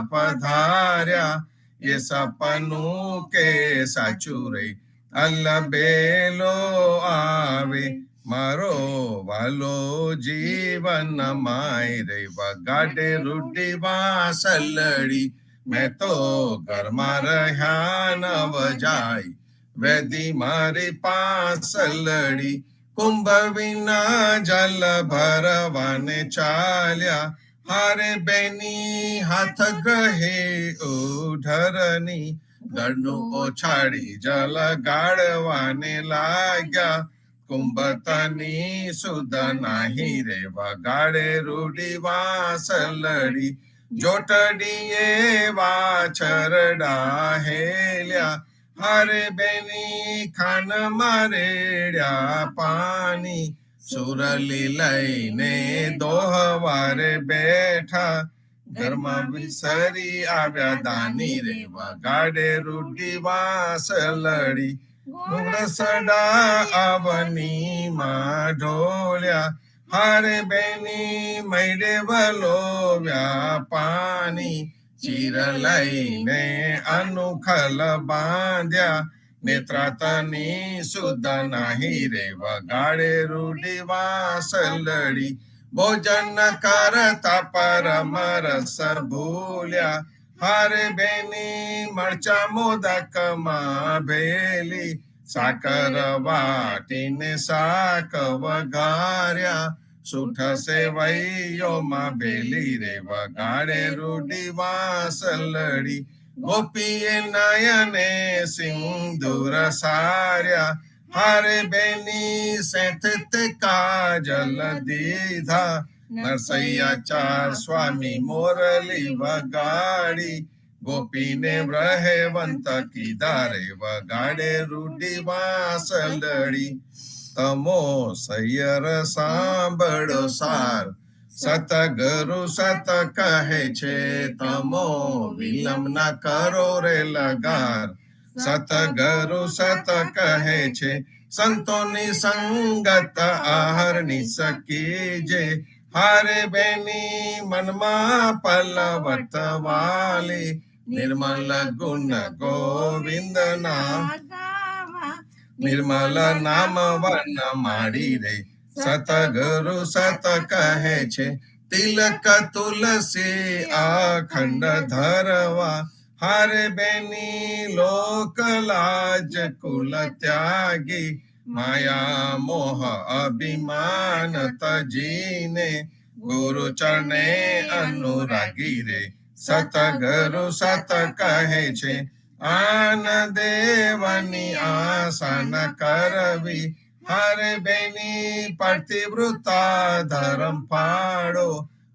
પધાર્યા એ સપનું કે સાચું રે અલ્લબેલો આવે મારો વાલો જીવન માય રે વગાડે રૂડી વાસલડી મેં તો ઘરમાં રહ્યા નવ જાય વેદી મારી પાસલડી કુંભ વિના જલ ભરવાને ચાલ્યા હારે બેની હાથ ગ્રહે ઉઢરની ગળનું ઓછાડી જલ ગાળવાને લાગ્યા કુંભતની સુધ નાહી રે વગાડે રૂડી વાસલડી જોટડીએ વાછરડા હેલ્યા હારે બેની ખાન મારેડ્યા પાણી સુરલી લઈને દોહવારે બેઠા ઘરમાં વિસરી આવ્યા દાની રે વગાડે રૂડી વાસલડી ઘોડસડા આવની માં ઢોળ્યા હારે બેની મૈડે વલોવ્યા પાણી ચીર લઈને અનુખલ બાંધ્યા નેત્રાતની સુધ નાહી રે વગાડે રૂડી વાસલડી ભોજન કરતા પરમ રસ ભૂલ્યા હારે બેની મરચા મોદકમાં ભેલી સાકર વાટીને શાક વઘાર્યા સુઠ સેવૈયોમાં ભેલી રે વગાડે રૂડી વાસલડી ગોપીએ નયને સિંદૂર સાર્યા હારે બેની સેઠ કાજલ દીધા નરસૈયા ચાર સ્વામી મોરલી વગાડી ગોપીને રહેવંત કીધા રે વગાડે રૂડી વાસલડી તમો સૈયર સાંભળો સાર સતગુરુ સત કહે છે તમો વિલંબ ન કરો રે લગાર સતગુરુ સત કહે છે સંતોની સંગત આહરની સકીજે હારે બેની મનમાં પલવત વાલી નિર્મલ ગુણ ગોવિંદ ના નિર્મલ નામ વન માડી રે સતગુરુ સત કહે છે તિલક તુલસી અખંડ ધરવા હારે બેની લોક લાજ કુલ ત્યાગી માયા મોહ અભિમાન તજીને ગુરુ ચરણે અનુરાગી રે સતગુરુ સત કહે છે આન દેવની આસન કરવી હારે બેની પ્રતિવૃતા ધર્મ પાડો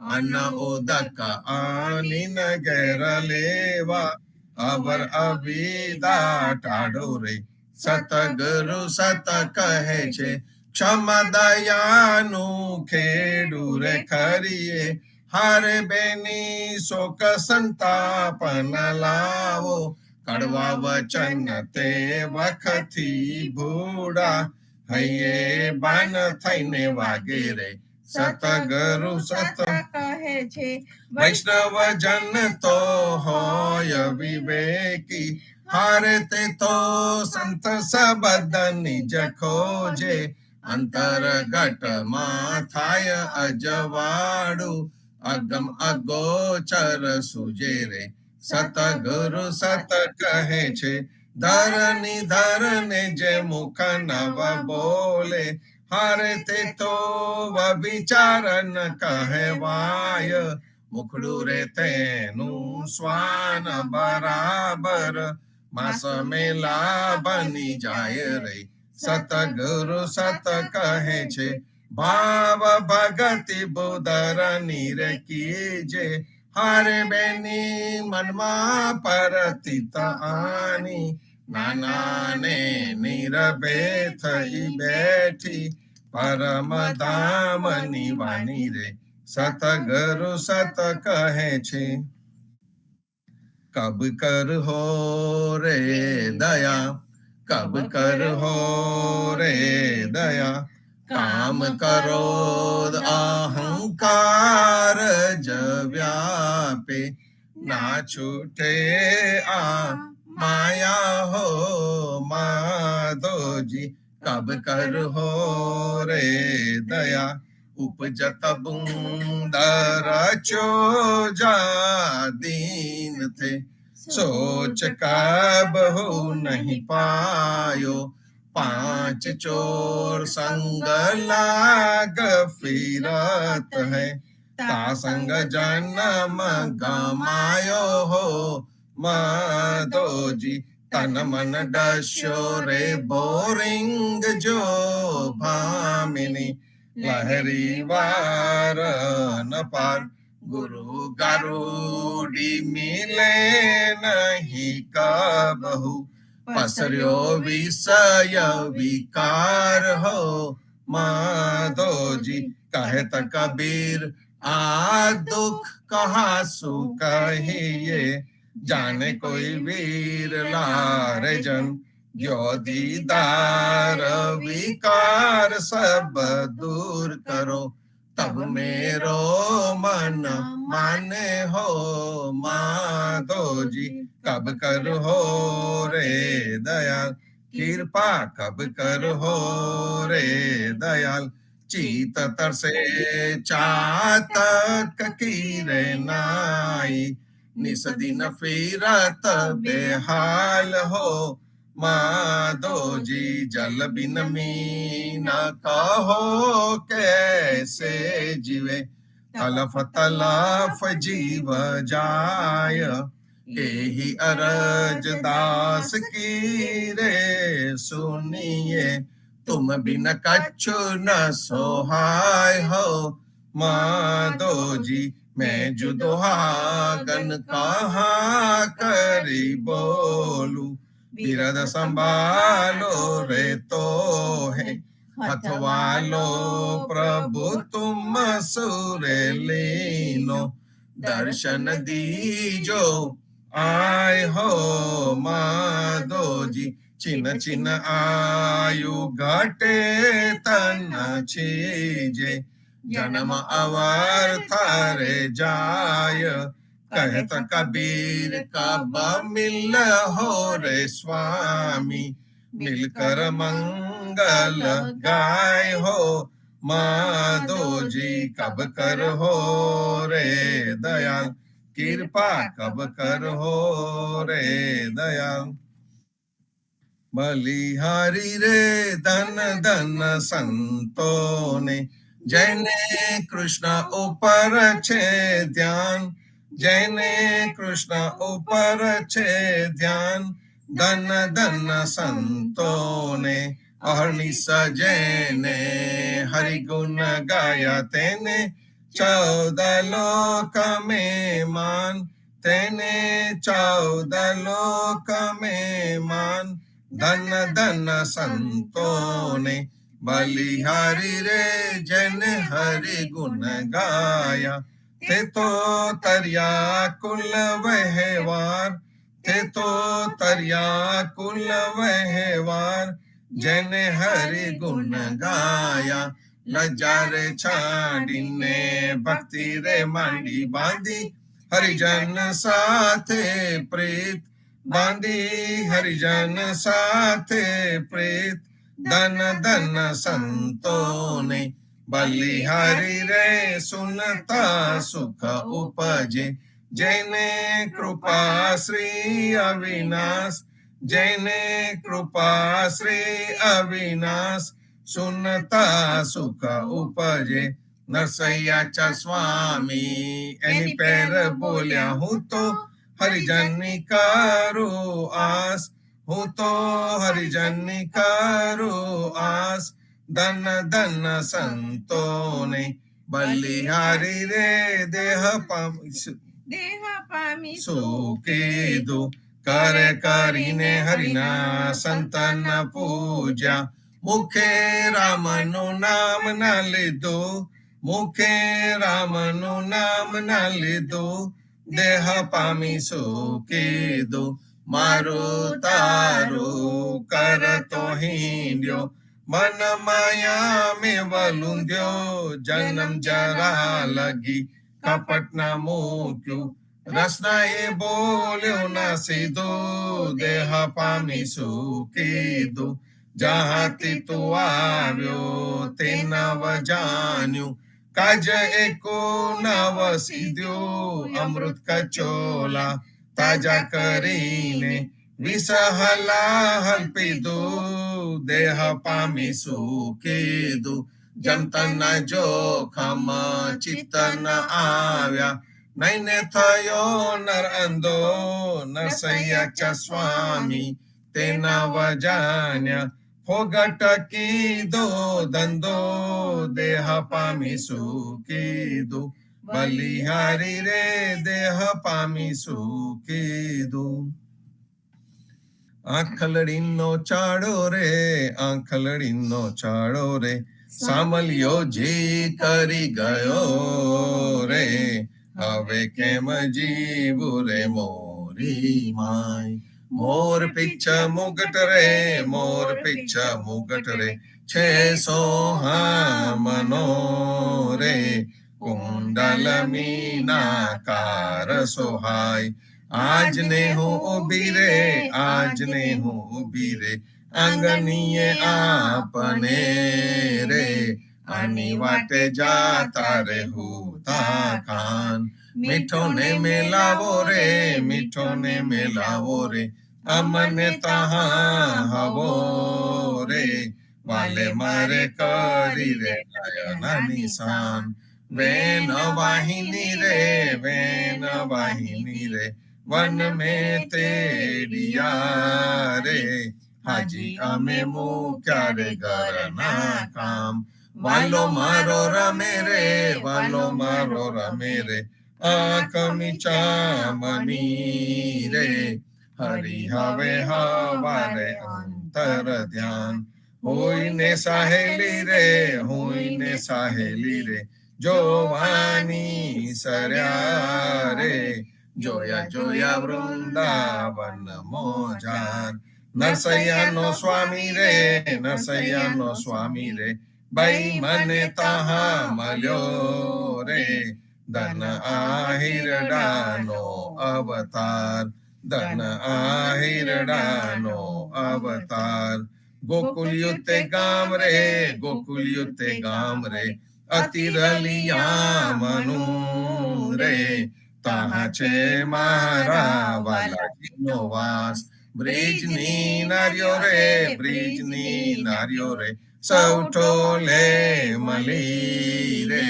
અન્ન ઉદક આનીન ઘેર લેવા અવર અવિદા ટાળો રે સતગુરુ સત કહે છે ક્ષમા દયાનું ખેડું રે ખરીએ હારે બેની શોક સંતાપન લાવો કડવા વચન તે વખથી ભૂડા હૈયે બાન થઈને વાગે રે સતગુરુ સત કહે છે વૈષ્ણવ જન તો હોય વિવેકી હારે તે તો સંત સબદ નિજ ખોજે અંતરગટ માં થાય અજવાળું અગમ અગોચર સુજે રે સતગુરુ સત કહે છે ધરની ધરને જે મુખ નવ બોલે હારે તે તો વિચારન કહેવાય મુખડું રે તેનું સ્વાન બરાબર માસ મેલા બની જાય રે સતગુરુ સત કહે છે ભાવ ભગતિ બુધરની રે કીજે હારે બેની મનમાં પરતિત આની નાના ને નિરભે થઈ બેઠી પરમ ધામની વાણી રે સતગુરુ સત કહે છે કબ કર હો રે દયા કબ કર હો રે દયા કામ કરો અહંકાર જ વ્યાપે ना छूटे आ माया हो माधो जी कब कर हो रे दया उपजत बूंदर चो जा दीन थे सोच कब हो नहीं पायो पांच चोर संग लाग फिरत है ता संग जन्म गमायो हो माधो जी तन मन डस्यो रे बोरिंग जो भामिनी लहरी वार न पार गुरु गरुड़ी मिले नहीं कबहु पसर्यो विषय विकार हो माधो जी कहत कबीर आ दुख कहा सुख कहिए जाने कोई वीर लारे जन जो दीदार विकार सब दूर करो तब मेरो मन माने हो माधो जी कब कर हो रे दयाल कृपा कब कर हो रे दयाल चीत तरसे चातक कीरे नाई निस दिन फिरत बेहाल हो माधो जी जल बिन मीना कहो कैसे जीवे तलफ तलफ जीव जाय एही अरज दास की रे सुनिए तुम बिन कछु न सोहाय हो माधो जी मैं जुदोहागन कहाँ करी बोलू बिरद संभालो रे तो है हथवालो प्रभु तुम सुरे लीनो दर्शन दीजो आय हो माधो जी चिन चिन आयु घटे तन छीजे जन्म अवर थारे जाय कहत कबीर कब मिल हो रे स्वामी मिलकर मंगल गाय हो माधो जी कब कर हो रे दयाल कृपा कब कर हो रे दयाल बलिहारी रे धन धन संतों ने जैने कृष्ण ऊपर छे ध्यान जैने कृष्ण ऊपर छे ध्यान धन धन संतों ने अहर्नि सजैने हरि गुण गाया तेने 14 लोक में मान तेने 14 लोक में मान धन धन संतों ने बलिहारी रे जन हरि गुण गाया ते तो तरिया कुल वहवार ते तो तरिया कुल वहवार जन हरि गुण गाया नजारे छाड़ीने भक्ति रे मांडी बांधी हरिजन साथे प्रीत बांधी हरिजन साथे प्रीत धन धन संतों ने बलिहारी रे सुनता सुख उपजे जैने कृपा श्री अविनाश जैने कृपा श्री अविनाश सुनता सुख उपजे नरसैया चा स्वामी एनी पैर बोलिया हूँ तो हरिजन करो आस हूँ तो हरिजन करो आस धन धन संतों ने बलिहारी रे देह पामी सुके दो कर करीने हरिना संतन पूजा मुखे राम नु नाम न ले दो मुखे राम नु नाम न ले दो देह पामी सुके दो मारो तारो कर तो हिंड्यो मन माया में वलुंद्यो जन्म जरा लगी कपट न मुक्यो રસના એ બોલ્યો ના સીધું, દેહ પામીશું કીધું. જ્યાંથી તું આવ્યો તે નવ જાણ્યું, કાજ એકો નવ સીધ્યું. અમૃત કચોલા તાજા કરીને વિસહલાહલ પીધું, દેહ પામીશું કીધું. જમતના જોખમ ચિત્ત ન આવ્યા, નૈને થયો નર અંધો. નરસૈયા સ્વામી તેના વજાન્યા, ફોગટ કીધો ધંધો. દેહ પામીશું કીધું, બલિહારી રે દેહ પામીશું કીધું. આંખલડીનો ચાળો રે, આંખલડીનો ચાળો રે, સામલિયો જે કરી ગયો રે. હવે કેમ જીવું રે મોરી માય. મોર પીછ મુગટ રે, મોર પીછ મુગટ રે, છે સોહામનો રે. કુંડલ મીનાકાર સોહાય, આજને હું ઉભી રે, આજને હું ઉભી રે. આંગણીએ આપને રે, આની વાટે જાતા રે હુતા ખાન. મીઠો ને મેલાવો રે, મીઠો ને મેલાવો રે, અમને તહા હવો રે. વાલે મારે કરી રે નયના નિશાન. વેન વાહિની રે, વેન વાહિની રે, વન મેં તેડિયા રે. હાજી અમે મૂક્યા રે ઘરના કામ. વાલો મારો રમે રે, વાલો મારો રમે રે, આંખ મીચામની રે. હરી હવે હવારે અંતર ધ્યાન. હોઈને સાહેલી રે, હોઈને સાહેલી રે, જોવાની સર્યા રે. જોયા જોયા વૃંદાવન મોજાર. નરસૈયાનો સ્વામી રે, નરસૈયાનો સ્વામી રે, ભાઈ મને તહા મળ્યો રે. ધન આહિરડાનો અવતાર, ધન આહિરડાનો અવતાર. ગોકુલ્યુતે ગામ રે, ગોકુલ્યુતે ગામ રે, અતિરલિયામનું રે. તાહા છે મારા વાલાજીનો વાસ. બ્રિજની નાર્યો રે, બ્રિજની નાર્યો રે, સૌઠો લે મળી રે.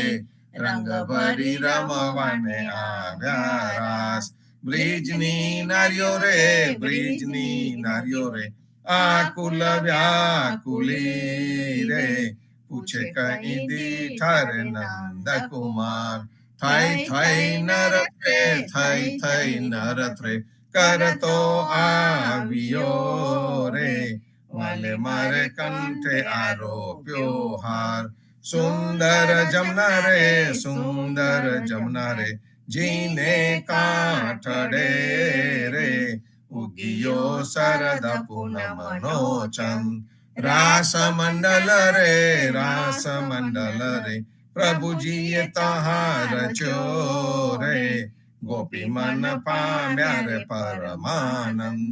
રંગ ભરી રમવાને આવ્યા રાસ. બ્રિજની નાર્યો રે, બ્રિજની નાર્યો રે, આકુલ વ્યાકુલી રે. પૂછે કઈ દીઠાર નંદ કુમાર, થઈ થઈ નરત્રે, થઈ થઈ નરત્રે, કરતો આવ્યો રે. વાલે મારે કંઠે આરોપ્યો હાર. સુંદર જમના રે, સુંદર જમના રે, જીને કાંઠડે રે. ઉગિયો શરદ પૂનમનો ચંદ, રાસ મંડલ રે, રાસ મંડલ રે, પ્રભુજીએ તહા રચ્યો રે. ગોપી મન પામ્યા રે પરમાનંદ.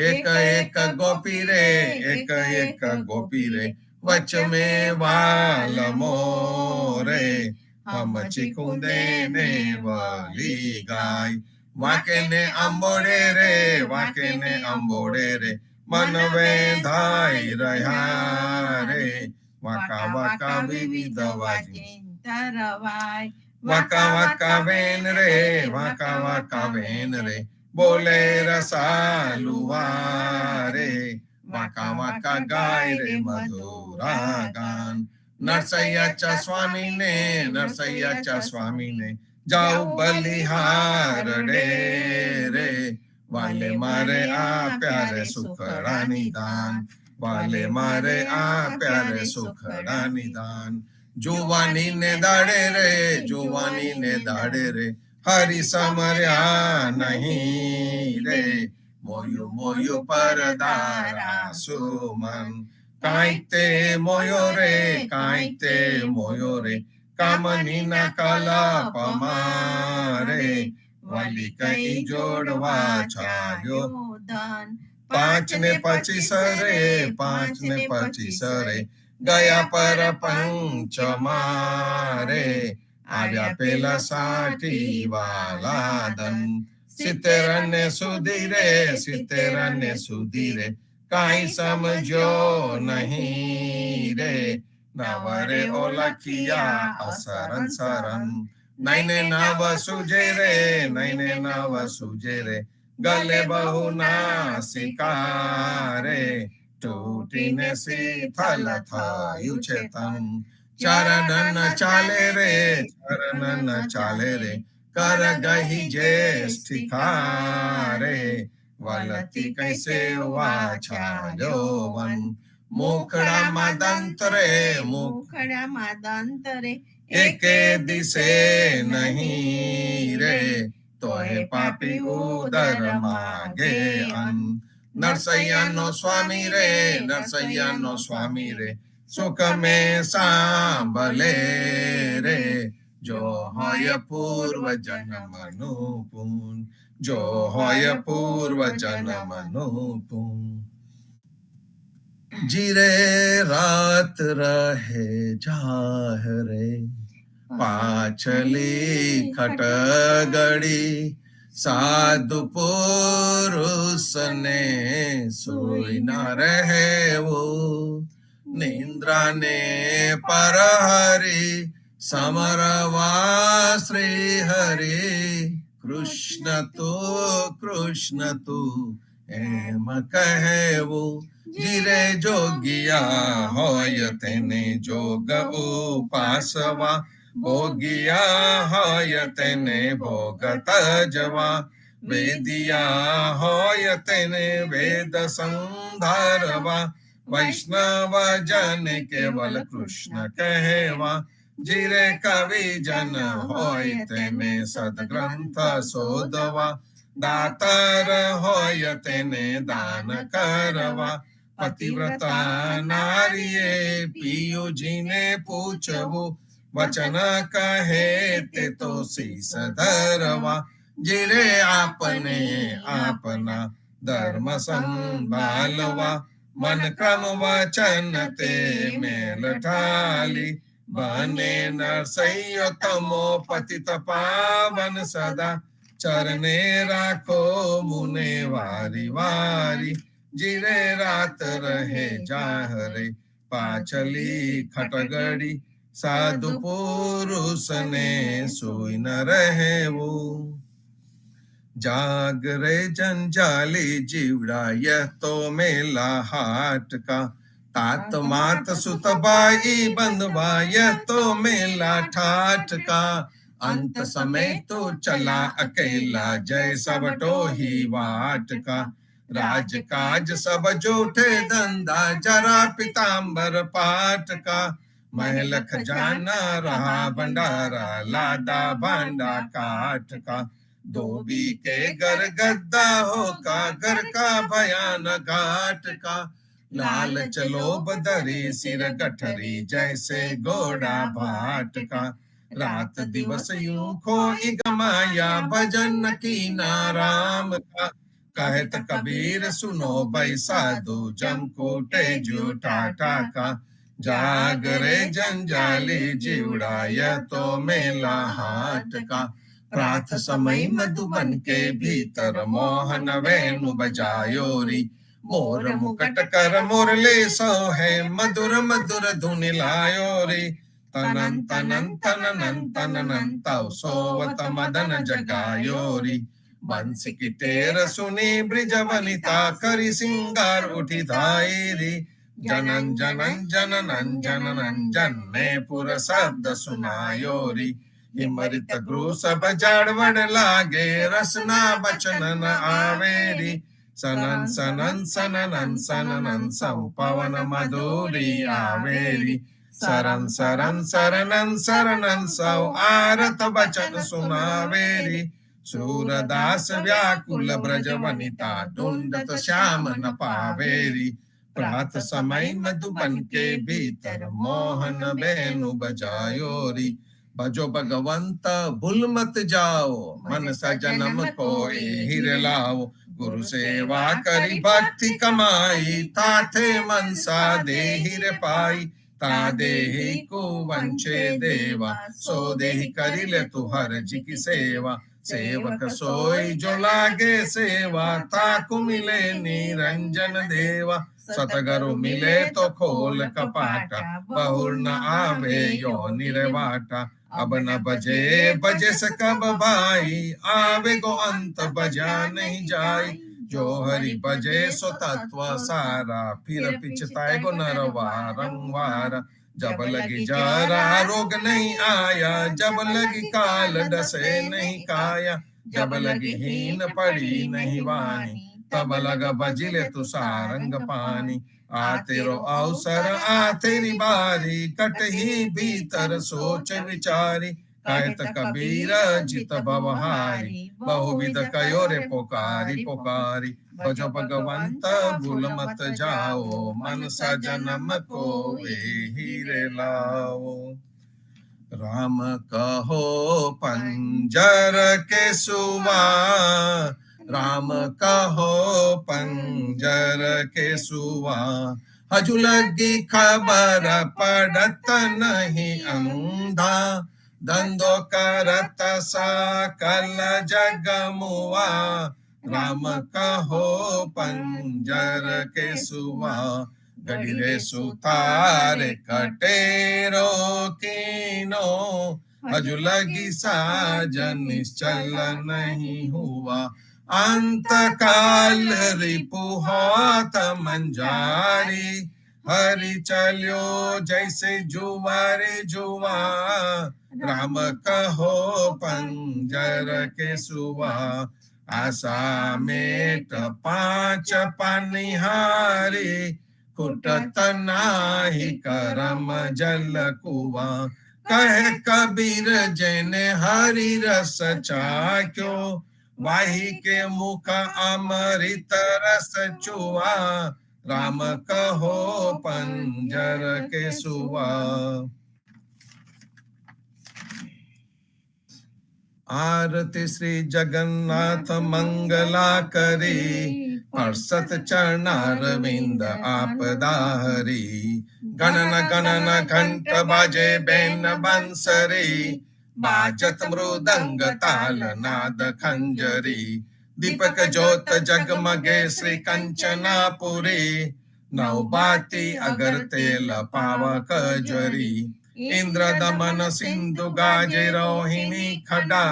એક એક ગોપી રે, એક એક ગોપી રે, વચ મેં વાલમો રે. હમ ચીકુંદે ને વલી ગાય, વાકે ને અંબોડે રે, વાકે ને અંબોડે રે, મન વેધાઈ રહ્યા રે. વાકા વાકા વિવિધ વાજી તરવાય, વાકા વાકા વેન રે, વાકા વાકા વેન રે, બોલે રસાલુવા રે. વાકા વાકા ગાય રે મધુરા ગાન. નરસૈયા સ્વામી ને, નરસૈયા સ્વામી ને, જાઉ બલિહાર રે રે. વાલે મારે આપ્યા રે સુખડા નિદાન, વાલે મારે આપ્યા રે સુખડા નિદાન. જુવાની ને દાડે રે, જુવાની ને દાડે રે, હરી સમર્યા નહીં રે. મોયું મોયું પરદારા સુમન, કાંઈક તે મોયો રે, કાંઈક તે મોયો રે, કામની ના કલાપ મારે. વાલી કઈ જોડવા ચાલ્યો ધન. 5 ને 25 સરે, 5 ને 25 સરે, ગયા પર પંચ મારે, આવ્યા પેલા 60 વાલા ધન. 70 ને સુધી રે, 70 ને સુધી રે, કાંઈ સમજ્યો નહીં રે, નવરે ઓળખ્યા અસરન સરન. 9 ને 9 સુજે રે, 9 ને 9 સુજે રે, ગલે બહુ ના શિકારે, તૂટીને શીતલ થયું છે તન. ચરણ ચાલે રે, ચરણ ચાલે રે, કર ગહી જ્યેષ્ઠિકારે, વલતી કઈ સેવા છાડ્યો વન. મુખડામાં દંત રે, મુખડામાં દંત રે, એકે દિશે નહીં રે, તોય પાપી ઉદર માગે અન. નરસૈયાનો સ્વામી રે, નરસૈયાનો સ્વામી રે, સુખ મેં સાંભલે રે, જો હોય પૂર્વ જન્મનું પુન, જો હોય પૂર્વ જન્મનું પુન. જીરે રાત રહે જાહરે, પાછલી ખટગડી, સાધુ પુરુષને સોઈ ના રહેવું, નિંદ્રાને પરહરી, સમરવા શ્રી હરિ. કૃષ્ણ તું એમ કહેવું, જીરે જોગિયા હોય તેને જોગ ઉપાસવા, ભોગિયા હોય તેને ભોગ તજવા, વેદિયા હોય તેને વેદ સંધારવા, વૈષ્ણવ જન કેવલ કૃષ્ણ કહેવા, જીરે કવિ જન હોય તેને સદગ્રંથ શોધવા, દાતાર હોય તેને દાન કરવા, પતિવ્રતા નારીએ પિયુજીને પૂછવું, વચન કહે તે તો શીશ ધરવા, જીરે આપને આપના ધર્મ સંભાળવા, મન ક્રમ વચન તે મેલ ઠાલી, બને નરસૈયો તમો પતિત પાવન સદા, ચરને રાખો મુને વારી વારી, જીરે રાત રહે જાહરે, પાછલી ખટગડી, સાધુ પુરુષને સોઈ ન રહેવું. જાગરે જંજાલી જીવડાય તો મેલા હાટકા, तात मात सुत बाई बंधवाय तो मेला ठाटका, अंत समय तो चला अकेला, जैसा बटो ही वाटका, राज काज सब जोठे धंधा, जरा पीताम्बर पाटका, महल खजाना रहा भंडारा, लादा भांडा काटका, धोबी के घर गद्दा होका, घर का भयान घाट का, लाल चलो बदरी सिर गठरी, जैसे घोड़ा भाट का, रात दिवस यूं खोई गमाया, भजन की नाराम का, कहत कबीर सुनो भाई साधु, जम कोटे जूठा टाका, जागरे जंजाली जीवड़ाय तो मेला हाट का, प्रात समय मधुबन के भीतर, मोहन वेणु बजायोरी, मोर मुकट कर मुरली सोहे, मधुर मधुर धुन लायो रे, तनन तनन तनन तनन तव सोवत मदन जगायो रे, बंसी की टेर सुनी ब्रिज वनिता, करी सिंगार उठी धाई रे, जनन जनन जननन जननन जन्ने पुर शब्द सुनायो रे, हिमरित ग्रू सब जाड़वड़ लागे, रसना बचन न आवे रे, सनन सनन सननन सननन सौ पवन मधुरी आवेरी, सरन सरन सरनन शरणन सौ आरत बचन सुनावेरी, सूरदास व्याकुल ब्रज वनिता, ढूंढत श्याम न पावेरी, प्रात समय मधुबन के भीतर, मोहन वेणु बजायोरी, भजो भगवंत भूल मत जाओ, मन सजनम कोई हिर लाओ। गुरु सेवा करी भक्ति कमाई, ताथे मनसा देहि रे पाई। ता देहि को वंचे देवा, सो देहि करी ले तू हर जी की सेवा। सेवक सोई जो लागे सेवा, ताकु मिले निरंजन देवा। सतगुरु मिले तो खोल कपाटा, बहुर न आवे यो निरवाटा। अब न बजे बजे सकब भाई, आवे गो अंत बजा नहीं जाई। जो हरि बजे सो तत्व सारा, फिर पिछताए गो नरवारंवार। जब लगी जरा रोग नहीं आया, जब लगी काल डसे नहीं काया। जब लगी हीन पड़ी नहीं वानी, तब लग बजिले तू सारंग पानी। आ तेरो अवसर आ तेरी बारी, कट ही भीतर सोच विचारी। कहत कबीर जित भवहारी, बहुविध कयो रे पुकारी पुकारी। भजो भगवंत भूल मत जाओ, मन सजनम को हीरे लाओ। राम कहो पंजर के सुवा, राम कहो पंजर के सुवा। हजू लगी खबर पड़त नहीं अंधा, धंधो करत सकल जग मुआ। राम कहो पंजर के सुवा, गडिरे सुतारे कटेरो कीनो। हजू लगी साजन निश्चल नहीं हुआ, अंत काल रिपु होत मंजारी। हरि चलो जैसे जुआरे जुआ, राम कहो पंजर के सुवा। आशा मेट पांच पनिहारी, कुटत नाही करम जल कुआ। कहे कबीर जैने हरि रस चाख्यो, वाही के मुख अमृत रस चुआ। राम कहो पंजर के सुवा। आरती श्री जगन्नाथ मंगला करी, हर्षत चरणारविंद आपदा हरी। गणन गणन घंट बाजे बेन बंसरी, बाजत मृदंग ताल नाद खंजरी। दीपक ज्योत जगमगे श्री कंचनापुरी, नवबाती अगर तेल पावक जरी। इंद्र दमन सिंधु गाजे रोहिणी खड़ा,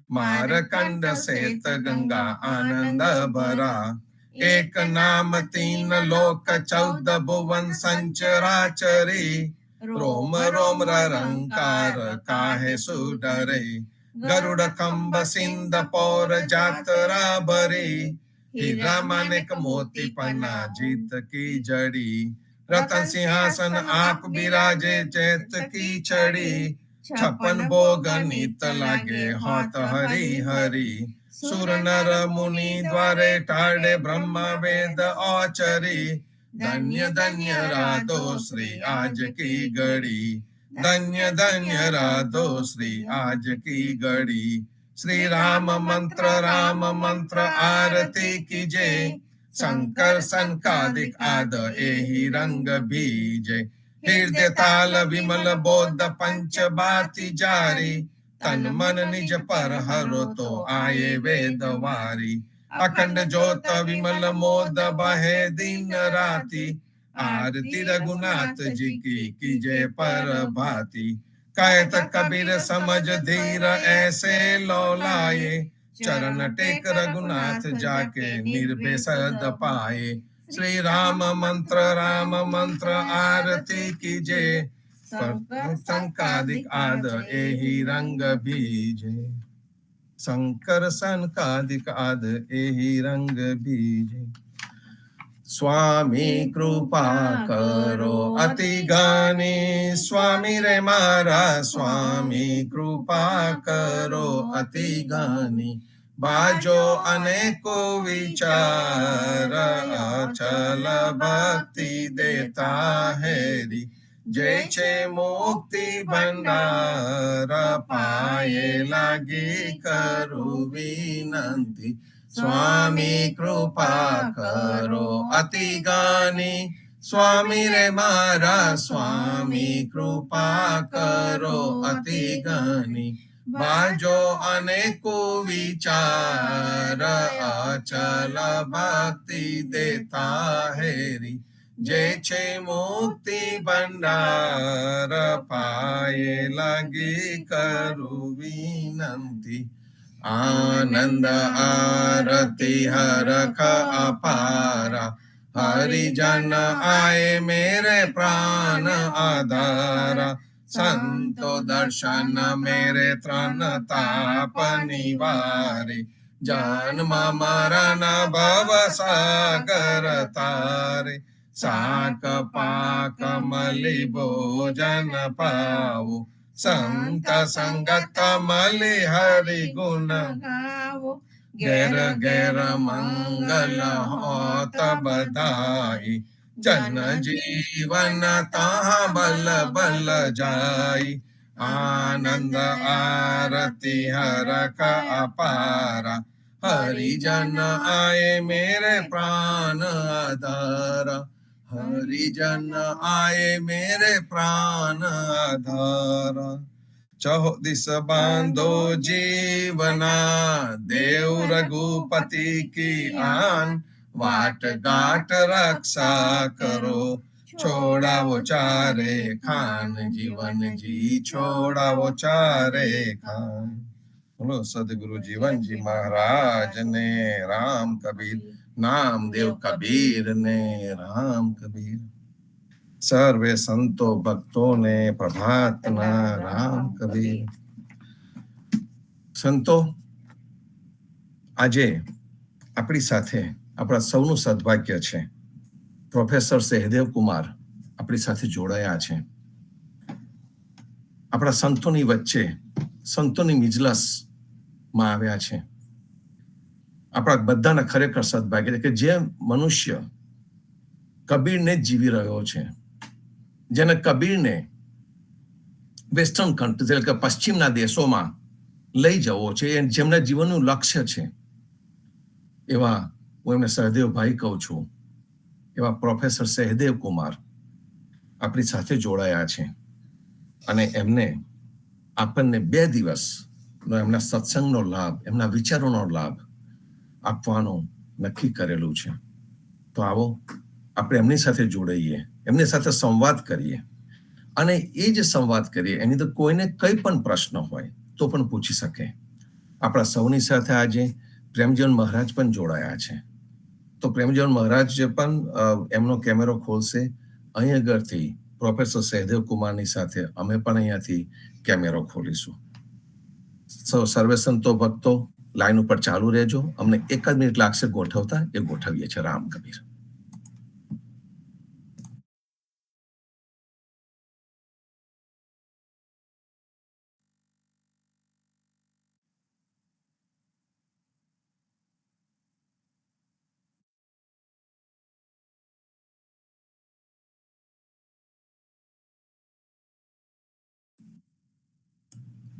मारकंड सेत गंगा आनंद भरा। एक नाम तीन लोक 14 भुवन संचराचरी, रोम रोम रंकार काहे सुडरे। गरुड़ खंब सिंध पौर जातरा भरी, हीरा मानिक मोती पन्ना जीत की जड़ी। रतन सिंहासन आप बिराजे चैत की छड़ी, 56 भोग नित लागे होत हरि हरि। सुर नर मुनि द्वारे टाड़े ब्रह्म वेद औचरी। धन्य धन्य राधो श्री आज की घड़ी, धन्य धन्य राधो श्री आज की घड़ी। श्री राम मंत्र आरती कीजे, शंकर सनकादिक आद एहि रंग बीजे। हृदय ताल विमल बोध पंच बाती जारी, तन मन निज पर हरो तो आए वेद वारी। अखंड ज्योत विमल मोद बहे दिन राति, आरती रघुनाथ जी की कीजे पर भांति। कहत कबीर समझ धीर ऐसे लौलाए, चरण टेक रघुनाथ जाके निर्बेसद पाए। श्री राम मंत्र आरती कीजे, संकादिक आद एहि रंग बीजे। शंकर संकादिक आद एहि रंग बीजे। स्वामी कृपा करो अति गानी, स्वामी रे मारा स्वामी कृपा करो अति गानी। बाजो अनेको विचार, अचल भक्ति देता है री। જે છે મુક્તિ ભંડાર પાયે લાગી કરું વિનંતી સ્વામી કૃપા કરો અતિ ગાની સ્વામી રે મારા સ્વામી કૃપા કરો અતિ ગાની બાજો અનેકો વિચાર અચલ ભક્તિ દેતા હેરી જે છે મુક્તિ ભંડાર પાયે લાગી કરું વિનંતી આનંદ આરતી હરખ અપારા હરિજન આય મેરે પ્રાણ આધારા સંતો દર્શન મેરે ત્રણ તાપ નિવારે જન્મ મરણ ભવ સાગર તારે શાક પાક મલી ભોજન પાવો સંત સંગત મલી હરિ ગુણ ગાવો ઘેર ઘેર મંગલ હોત બધાઈ જન જીવન તા બલ બલ જાય આનંદ આરતી હરખ અપારા હરિજન આય મેરે પ્રાણ આધારા હરિજન આય મેરે પ્રાણ આધારા ચહો દિશ બાંધો જીવના દેવ રઘુપતિ કી આન વાટ ગાટ રક્ષા કરો છોડાવો ચારે ખાન જીવન જી છોડાવો ચારે ખાન બોલો સદગુરુ જીવનજી મહારાજ ને રામ કબીર નામદેવ કબીર ને રામ કબીર સર્વે સંતો ભક્તો ને પ્રભાતના રામ કબીર સંતો આજે આપણી સાથે આપણા સૌનું સદભાગ્ય છે પ્રોફેસર સહદેવ કુમાર આપણી સાથે જોડાયા છે આપણા સંતોની વચ્ચે સંતોની મિજલસ માં આવ્યા છે આપણા બધાના ખરેખર સદભાગ્ય કે જે મનુષ્ય કબીરને જીવી રહ્યો છે જેને કબીરને વેસ્ટર્ન કન્ટ્રીઝ એટલે કે પશ્ચિમના દેશોમાં લઈ જવો છે જેમના જીવનનું લક્ષ્ય છે એવા હું એમને સહદેવભાઈ કહું છું એવા પ્રોફેસર સહદેવ કુમાર આપણી સાથે જોડાયા છે અને એમને આપણને 2 દિવસનો એમના સત્સંગનો લાભ એમના વિચારોનો લાભ આપવાનું નક્કી કરેલું છે તો આવો આપણે એમની સાથે જોડાઈએ એમની સાથે સંવાદ કરીએ અને એ જ સંવાદ કરીએ એની તો કોઈને કંઈ પણ પ્રશ્ન હોય તો પણ પૂછી શકે આપણા સૌની સાથે આજે પ્રેમજીવન મહારાજ પણ જોડાયા છે તો પ્રેમજીવન મહારાજ પણ એમનો કેમેરો ખોલશે અહીં આગળથી પ્રોફેસર સહદેવ કુમારની સાથે અમે પણ અહીંયાથી કેમેરો ખોલીશું સર્વે સંતો ભક્તો લાઈન ઉપર ચાલુ રહેજો અમને 1 જ મિનિટ લાગશે ગોઠવતા એ ગોઠવીએ છીએ રામ કબીર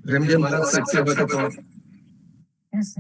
પ્રેમજીવન મહારાજ શક્ય હોય તો Yes.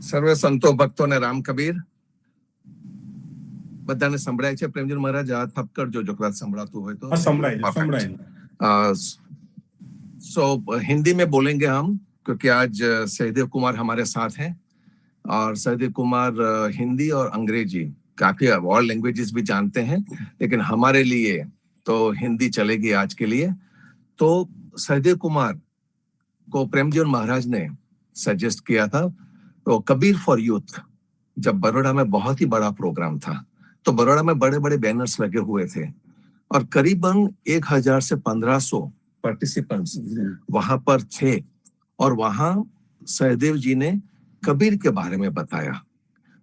સર્વે સંતો ભક્તોને રામ કબીર બધાને સંભળાય છે પ્રેમજીવન મહારાજ હાથ થપ કરજો જો કદાચ સંભળાતું હોય તો संभळाय सो हिंदी में बोलेंगे हम क्योंकि आज सहदेव कुमार हमारे साथ हैं और सहदेव कुमार हिंदी और अंग्रेजी काफी और लैंग्वेजेस भी जानते हैं, लेकिन हमारे लिए तो हिंदी चलेगी आज के लिए। तो सहदेव कुमार को प्रेमजीवन महाराज ने सजेस्ट किया था। तो कबीर फॉर यूथ जब बड़ौदा में बहुत ही बड़ा प्रोग्राम था, तो बड़ौदा में बड़े बड़े बैनर्स लगे हुए थे और करीबन 1000 से 1500 पार्टिसिपेंट्स वहां पर थे। और वहां सहदेव जी ने कबीर के बारे में बताया।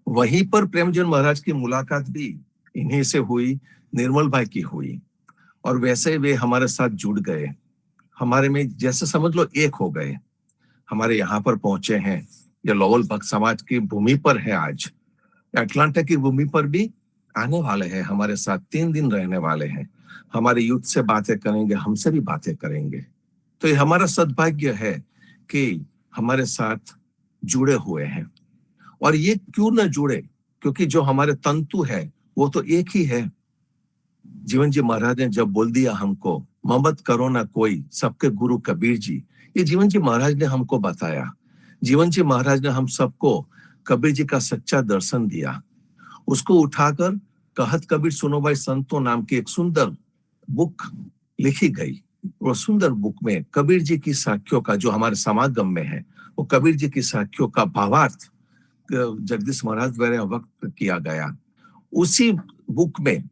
वहीं पर प्रेमजीवन महाराज की मुलाकात भी इन्हीं से हुई, निर्मल भाई की हुई, और वैसे वे हमारे साथ जुड़ गए, हमारे में जैसे समझ लो एक हो गए, हमारे यहाँ पर पहुंचे हैं। ये लोवल भक्त समाज की भूमि पर है, आज अटलांटा की भूमि पर भी आने वाले हैं, हमारे साथ 3 दिन रहने वाले हैं, हमारे यूथ से बातें करेंगे, हमसे भी बातें करेंगे। तो ये हमारा सद्भाग्य है कि हमारे साथ जुड़े हुए हैं। और ये क्यों न जुड़े, क्योंकि जो हमारे तंतु है वो तो एक ही है। जीवन जी महाराज ने जब बोल दिया हमको, ममत करो ना कोई, सबके गुरु कबीर जी, ये जीवन जी महाराज ने हमको बताया। जीवन जी महाराज ने हम सबको कबीर जी का सच्चा दर्शन दिया। उसको उठाकर कहत कबीर सुनो भाई संतो नाम की एक सुंदर बुक लिखी गई। वो सुंदर बुक में कबीर जी की साखियों का, जो हमारे समागम में है, वो कबीर जी की साखियों का भावार्थ जगदीश महाराज द्वारा व्यक्त किया गया। उसी बुक में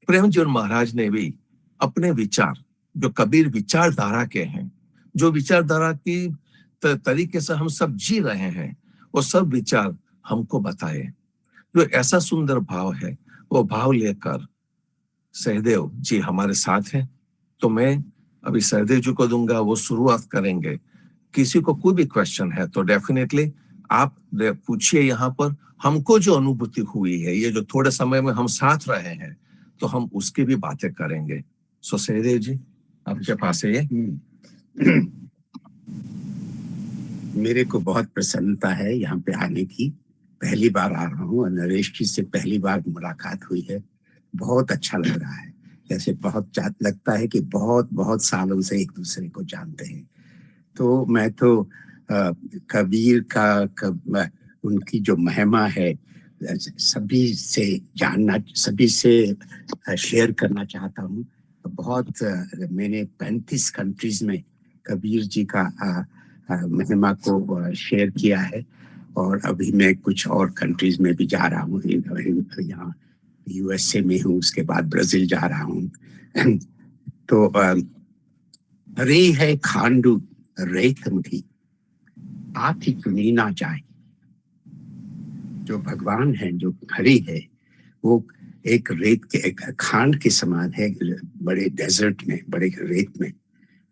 प्रेमजीवन महाराज ने भी अपने विचार, जो कबीर विचारधारा के हैं, जो विचारधारा की तरीके से हम सब जी रहे हैं, वो सब विचार हमको बताए। जो ऐसा सुंदर भाव है, वो भाव लेकर सहदेव जी हमारे साथ हैं। तो मैं अभी सहदेव जी को दूंगा, वो शुरुआत करेंगे। किसी को कोई भी क्वेश्चन है तो डेफिनेटली आप पूछिए। यहाँ पर हमको जो अनुभूति हुई है, ये जो थोड़े समय में हम साथ रहे हैं, तो हम उसकी भी बातें करेंगे। सो सहदेव जी, आपके पास है ये। मेरे को बहुत प्रसन्नता है यहाँ पे आने की। पहली बार आ रहा हूँ और नरेश जी से पहली बार मुलाकात हुई है। बहुत अच्छा लग रहा है, जैसे बहुत लगता है कि बहुत बहुत सालों से एक दूसरे को जानते हैं। तो मैं तो कबीर का उनकी जो महिमा है सभी से जानना, सभी से शेयर करना चाहता हूँ। बहुत मैंने 35 कंट्रीज में कबीर जी का महिमा को शेयर किया है, और अभी मैं कुछ और कंट्रीज में भी जा रहा हूँ। यहाँ यूएसए में हूँ, उसके बाद ब्राजील जा रहा हूँ। तो रे है खांडू रेत मधी, आती चुनी ना जाए। जो भगवान है, जो हरि है, वो एक रेत के, एक खांड के समान है, बड़े डेजर्ट में, बड़े रेत में।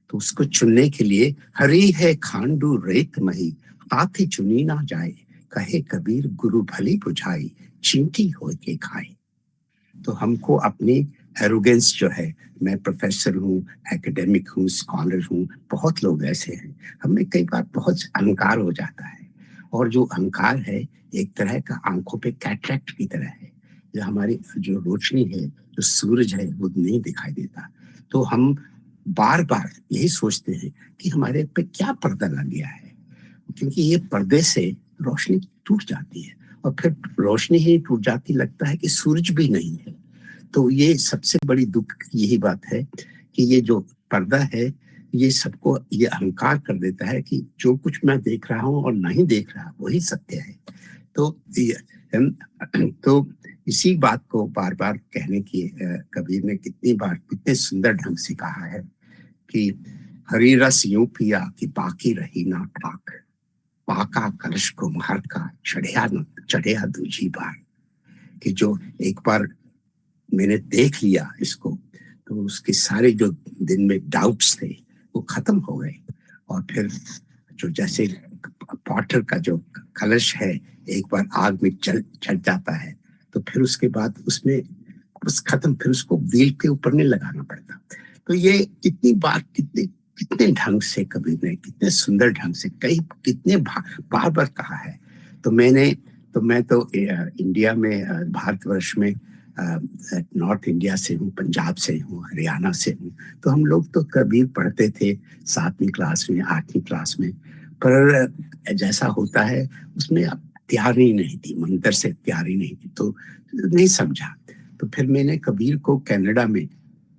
तो उसको चुनने के लिए हरि है खांडू रेत मही, हाथी चुनी ना जाए। कहे कबीर गुरु भली बुझाई, चींटी हो के खाए। तो हमको अपनी एरोगेंस जो है, मैं प्रोफेसर हूँ, एकेडमिक हूँ, स्कॉलर हूँ, बहुत लोग ऐसे हैं, हमें कई बार बहुत अहंकार हो जाता है। और जो अहंकार है एक तरह का आंखों पे कैटरेक्ट की तरह है, जो हमारी जो रोशनी है, जो सूरज है, वो नहीं दिखाई देता। तो हम बार बार यही सोचते हैं कि हमारे पे क्या पर्दा लग गया है, क्योंकि ये पर्दे से रोशनी टूट जाती है, और फिर रोशनी ही टूट जाती, लगता है कि सूरज भी नहीं है। तो ये सबसे बड़ी दुख की यही बात है कि ये जो पर्दा है, ये सबको ये अहंकार कर देता है कि जो कुछ मैं देख रहा हूँ और नहीं देख रहा वही सत्य है। तो इसी बात को बार बार कहने की कबीर ने कितनी बार कितने सुंदर ढंग से कहा है कि हरी रस यूं पिया कि बाकी रही ना ठाक, पाका कलश को मार का चढ़िया दूजी बार। कि जो एक बार मैंने देख लिया इसको, तो उसके सारे जो दिन में डाउट्स थे वो खत्म हो गए। और फिर जो जैसे पॉटर का जो कलश है, एक बार आग में चढ़ जाता है, तो फिर उसके बाद उसमें बस खत्म, फिर उसको व्हील के ऊपर नहीं लगाना पड़ता। तो ये कितनी बार कितने ढंग से कबीर ने कितने सुंदर ढंग से कितने बार बार कहा है। तो मैं तो इंडिया में, भारतवर्ष में, नॉर्थ इंडिया से हूँ, पंजाब से हूँ, हरियाणा से हूँ। तो हम लोग तो कबीर पढ़ते थे 7वीं क्लास में, 8वीं क्लास में, पर जैसा होता है उसमें तैयारी नहीं थी, मंदिर से तैयारी नहीं थी, तो नहीं समझा। तो फिर मैंने कबीर को कनाडा में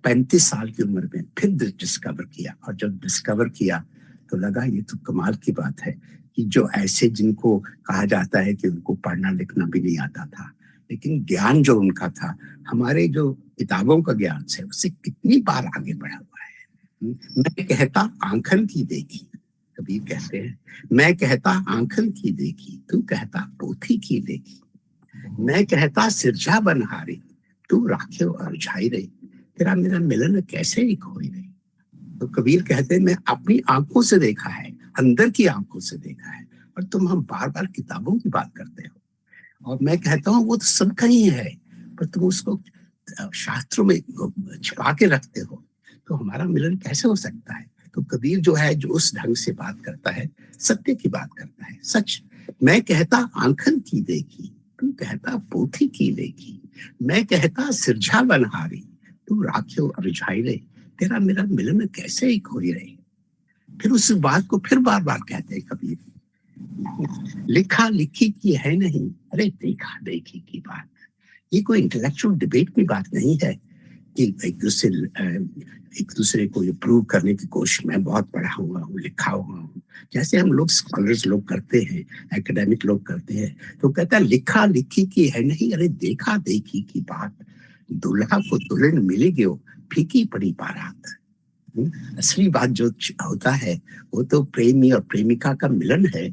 35 साल की उम्र में फिर डिस्कवर किया, और जब डिस्कवर किया तो लगा ये तो कमाल की बात है कि जो ऐसे जिनको कहा जाता है कि उनको पढ़ना लिखना भी नहीं आता था, लेकिन ज्ञान जो उनका था हमारे जो किताबों का ज्ञान से उससे कितनी बार आगे बढ़ा हुआ है। मैं कहता आंखन की देखी, कबीर कहते हैं, मैं कहता आंखन की देखी, तू कहता पोथी की देखी, मैं कहता सिरजा बनहारी, तू राख्यो अरझाई रे, तेरा मेरा मिलन कैसे ही खोई रे। तो कबीर कहते हैं मैं अपनी आंखों से देखा है, अंदर की आंखों से देखा है, और तुम हम बार बार किताबों की बात करते हो, और मैं कहता हूँ वो तो सबका ही है, पर तुम उसको शास्त्रों में छिपा के रखते हो, तो हमारा मिलन कैसे हो सकता है। तो कबीर जो है, जो उस ढंग से बात करता है, सत्य की बात करता है, सच। मैं कहता आंखन की देखी, तू कहता पोथी की देखी, मैं कहता सिरझा बनहारी, तू राख्यो अरझाई रे, तेरा मेरा मिलन कैसे ही खोई रहे। फिर उस बात को फिर बार बार कहते हैं कबीर, लिखा लिखी की है नहीं, अरे देखा देखी की बात। ये कोई इंटेलेक्चुअल डिबेट की बात नहीं है कि एक दूसरे को ये प्रूव करने की कोशिश। मैं बहुत पढ़ा हुआ हूँ, लिखा हुआ हूँ, जैसे हम लोग स्कॉलर्स लोग करते हैं, एकेडमिक लोग करते हैं, तो कहता है लिखा लिखी की है नहीं, अरे देखा देखी की बात। दुल्हा को दुल्हन मिलेगी, फीकी पड़ी बारात। असली बात जो होता है वो तो प्रेमी और प्रेमिका का मिलन है,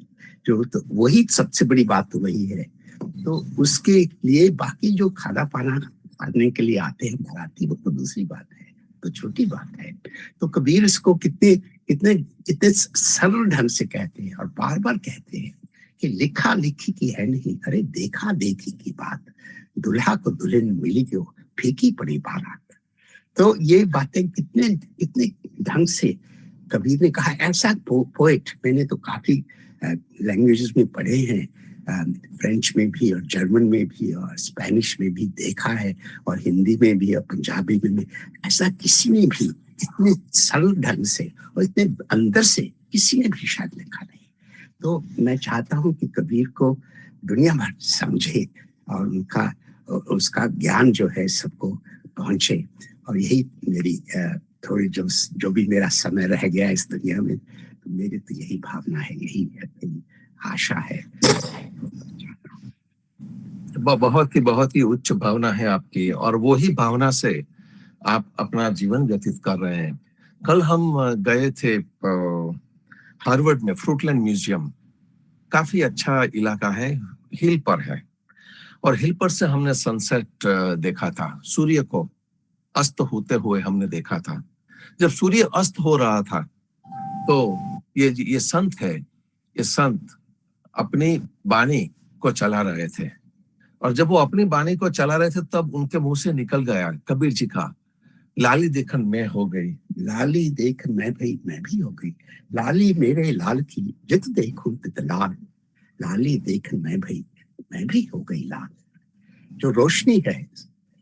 जो तो वही सबसे बड़ी बात तो वही है। तो उसके लिए बाकी जो खाना पाना खाने के लिए आते हैं बाराती, वो तो दूसरी बात है, तो छोटी बात है। तो कबीर इसको कितने कितने कितने सरल ढंग से कहते हैं, और बार बार कहते हैं कि लिखा लिखी की है नहीं, अरे देखा देखी की बात। दुल्हा को दुल्हन मिली क्यों, फीकी पड़ी बारात। तो ये बातें कितने कितने ढंग से कबीर ने कहा। ऐसा पोएट मैंने तो काफी लैंग्वेजेस में पढ़े हैं, फ्रेंच में भी और जर्मन में भी और स्पेनिश में भी देखा है, और हिंदी में भी और पंजाबी में भी। ऐसा किसी ने भी इतने सरल ढंग से और इतने अंदर से किसी ने भी शायद लिखा नहीं। तो मैं चाहता हूँ कि कबीर को दुनिया भर समझे, और उनका उसका ज्ञान जो है सबको पहुंचे। और यही मेरी थोड़ी जो भी मेरा समय रह गया इस दुनिया में, तो मेरी तो यही भावना है, यही मेरी आशा है। बहुत ही उच्च भावना है आपकी, और वो ही भावना से आप अपना जीवन व्यतीत कर रहे हैं। कल हम गए थे हार्वर्ड में, फ्रूटलैंड म्यूजियम, काफी अच्छा इलाका है, हिल पर है, और हिल पर से हमने सनसेट देखा था, सूर्य को अस्त होते हुए हमने देखा था। जब सूर्य अस्त हो रहा था तो ये संत है, ये संत अपनी वाणी को चला रहे थे, और जब वो अपनी वाणी को चला रहे थे तब उनके मुंह से निकल गया कबीर जी का, लाली देखन मैं हो गई, लाली देख मैं भी हो गई, लाली मेरे लाल की जित देखूं तित लाल, लाली देख मैं भी हो गई लाल। जो रोशनी है,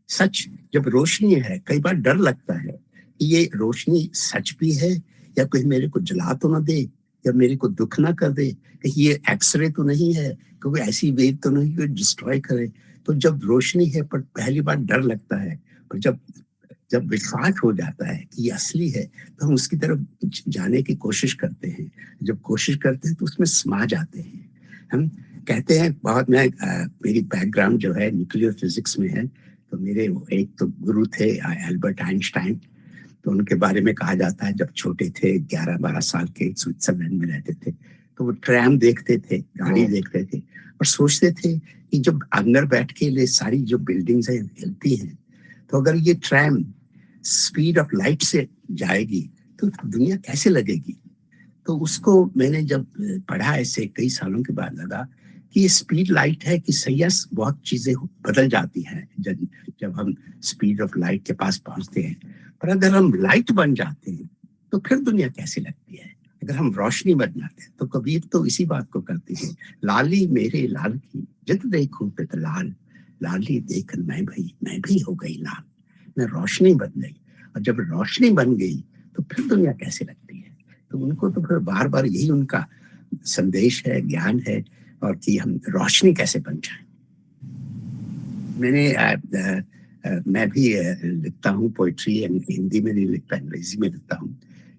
सच, जब रोशनी है कई बार डर लगता है कि ये रोशनी सच भी है, या कोई मेरे को जला तो ना दे, या मेरे को दुख ना कर दे, कहीं ये एक्सरे तो नहीं है, कोई ऐसी वेव तो नहीं कोई डिस्ट्रॉय करे। तो जब रोशनी है पर पहली बार डर लगता है, पर जब विश्वास हो जाता है कि ये असली है, तो हम उसकी तरफ जाने की कोशिश करते हैं। जब कोशिश करते हैं तो उसमें समा जाते हैं। हम कहते हैं बहुत, मेरी बैकग्राउंड जो है न्यूक्लियर फिजिक्स में है, तो मेरे एक तो गुरु थे एल्बर्ट आइंस्टाइन। तो उनके बारे में कहा जाता है जब छोटे थे, 11-12 साल के, स्विट्जरलैंड में रहते थे, तो वो ट्रैम देखते थे, गाड़ी देखते थे, और सोचते थे कि जब अंदर बैठ के ये सारी जो बिल्डिंग्स हैं हिलती हैं, तो अगर ये ट्रैम स्पीड ऑफ लाइट से जाएगी तो दुनिया कैसे लगेगी। तो उसको मैंने जब पढ़ा ऐसे कई सालों के बाद लगा कि ये स्पीड लाइट है कि सही, बहुत चीजें बदल जाती हैं जब हम स्पीड ऑफ लाइट के पास पहुंचते हैं। पर अगर हम लाइट बन जाते हैं तो फिर दुनिया कैसी लगती है, अगर हम रोशनी बन जाते हैं। तो कबीर तो इसी बात को करते हैं, लाली मेरे लाल की जित देखूं तित लाल, लाली देखन मैं भी हो गई लाल। मैं रोशनी बन गई, और जब रोशनी बन गई तो फिर दुनिया कैसे लगती है। तो उनको तो फिर बार बार यही उनका संदेश है, ज्ञान है, और कि हम रोशनी कैसे बन जाए। मैं भी लिखता हूँ पोइट्री, हिंदी में नहीं लिखता, अंग्रेजी में लिखता हूँ,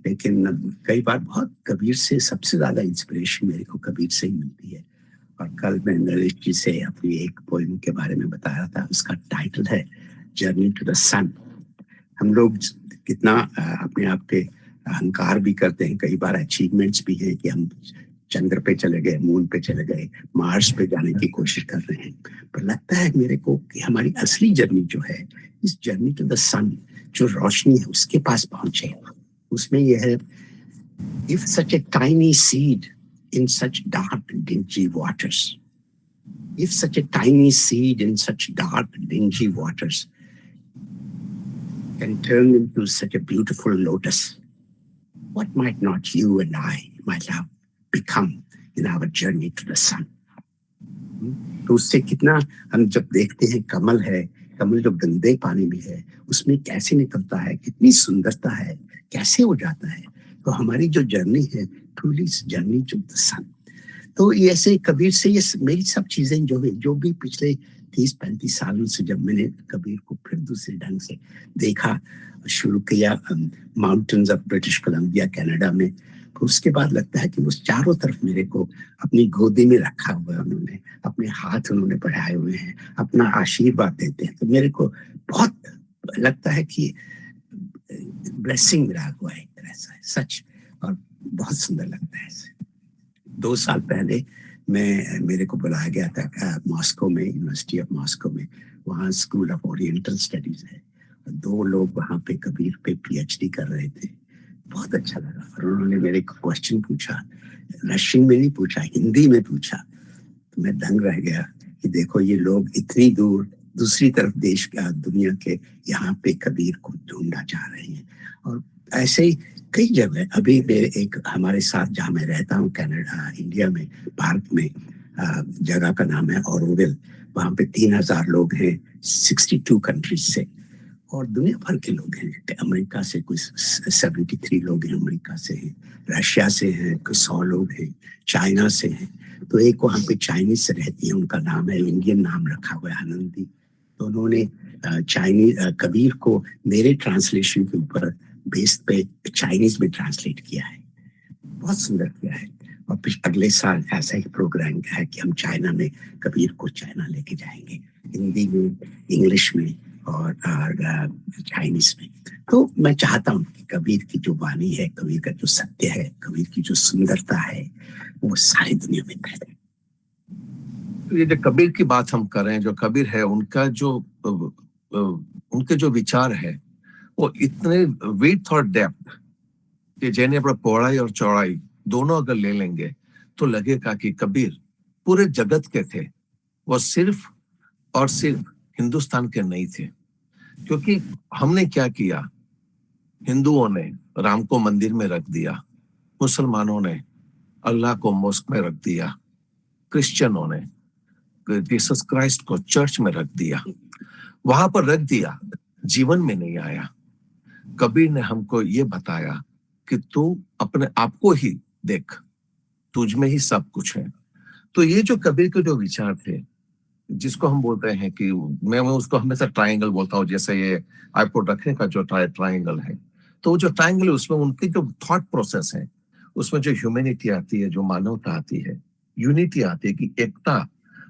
लेकिन कई बार बहुत कबीर से सबसे ज्यादा इंस्पिरेशन मेरे को कबीर से ही मिलती है। और कल मैं नरेश जी से अपनी एक पोइम के बारे में बता रहा था, उसका टाइटल है जर्नी टू द सन। हम लोग कितना अपने आप पे अहंकार भी करते हैं, कई बार अचीवमेंट्स भी हैं कि हम चंद्र पे चले गए, मून पे चले गए, मार्स पे जाने की कोशिश कर रहे हैं, पर लगता है मेरे को कि हमारी असली जर्नी जो है, इस जर्नी टू द सन, जो रोशनी है उसके पास पहुंचे। उसमें यह है, if such a tiny seed in such dark dingy waters, if such a tiny seed in such dark dingy waters can turn into such a beautiful lotus, what might not you and I, my love, become in our journey to the sun? तो उससे कितना हम जब देखते हैं कमल है, कमल जो गंदे पानी में है उसमें कैसे निकलता है, कितनी सुंदरता है, कैसे हो जाता है। तो हमारी जो जर्नी है, ट्रूली जर्नी टू द सन। तो ये ऐसे कबीर से ये मेरी सब चीजें जो भी पिछले 30-35 सालों से जब मैंने कबीर को फिर दूसरे ढंग से देखा, शुरू किया mountains of British Columbia Canada में, तो उसके बाद लगता है कि वो चारों तरफ मेरे को अपनी गोदी में रखा हुआ है, उन्होंने अपने हाथ उन्होंने बढ़ाए हुए हैं, अपना आशीर्वाद देते हैं। तो मेरे को बहुत लगता है कि ब्लेसिंग मिला हुआ है एक तरह से, सच, और बहुत सुंदर लगता है। 2 साल पहले मेरे को बुलाया गया था मॉस्को में, यूनिवर्सिटी ऑफ मॉस्को में, वहाँ स्कूल ऑफ ओरिएंटल स्टडीज है, 2 लोग वहाँ पे कबीर पे पीएचडी कर रहे थे। बहुत अच्छा लगा, और उन्होंने मेरे को क्वेश्चन पूछा, रशियन में नहीं पूछा, हिंदी में पूछा। तो मैं दंग रह गया कि देखो ये लोग इतनी दूर दूसरी तरफ देश का दुनिया के यहाँ पे कबीर को ढूंढना चाह रहे हैं। और ऐसे ही कई जगह, अभी मेरे एक हमारे साथ जहाँ मैं रहता हूँ कनाडा, इंडिया में, भारत में, जगह का नाम है ऑरोविल, वहाँ पे 3000 लोग हैं 62 कंट्रीज से, और दुनिया भर के लोग हैं। अमेरिका से कुछ 73 लोग हैं, अमेरिका से हैं, रशिया से हैं कुछ 100 लोग हैं, चाइना से हैं। तो एक वहाँ पे चाइनीज से रहती है, उनका नाम है, इंडियन नाम रखा हुआ है, आनंदी। तो उन्होंने चाइनीज कबीर को मेरे ट्रांसलेशन के ऊपर बेस पे चाइनीज में ट्रांसलेट किया है, बहुत सुंदर किया है। और फिर अगले साल ऐसा ही प्रोग्राम है कि हम चाइना में कबीर को चाइना लेके जाएंगे, हिंदी में, इंग्लिश में और चाइनीज में। तो मैं चाहता हूँ कि कबीर की जो वाणी है, कबीर का जो सत्य है, कबीर की जो सुंदरता है, वो सारी दुनिया में फैले। ये जो कबीर की बात हम कर रहे हैं, जो कबीर है, उनके जो विचार है वो इतने विड्थ और डेप्थ कि जिन्हें पर पौड़ाई और चौड़ाई दोनों अगर ले लेंगे तो लगेगा कि कबीर पूरे जगत के थे, वो सिर्फ और सिर्फ हिंदुस्तान के नहीं थे। क्योंकि हमने क्या किया, हिंदुओं ने राम को मंदिर में रख दिया, मुसलमानों ने अल्लाह को मॉस्क में रख दिया, क्रिश्चियनों ने जीसस क्राइस्ट को चर्च में रख दिया, वहां पर रख दिया, जीवन में नहीं आया। कबीर ने हमको ये बताया कि तू अपने आप को ही देख, तुझ में ही सब कुछ है। तो ये जो कबीर के जो विचार थे, जिसको हम बोलते हैं कि मैं उसको हमेशा ट्रायंगल बोलता हूँ, जैसे ये आईपोड रखने का जो ट्रायंगल है, तो जो ट्रायंगल है उसमें उनकी जो थॉट प्रोसेस है, उसमें जो ह्यूमैनिटी आती है, जो मानवता आती है, यूनिटी आती है, कि एकता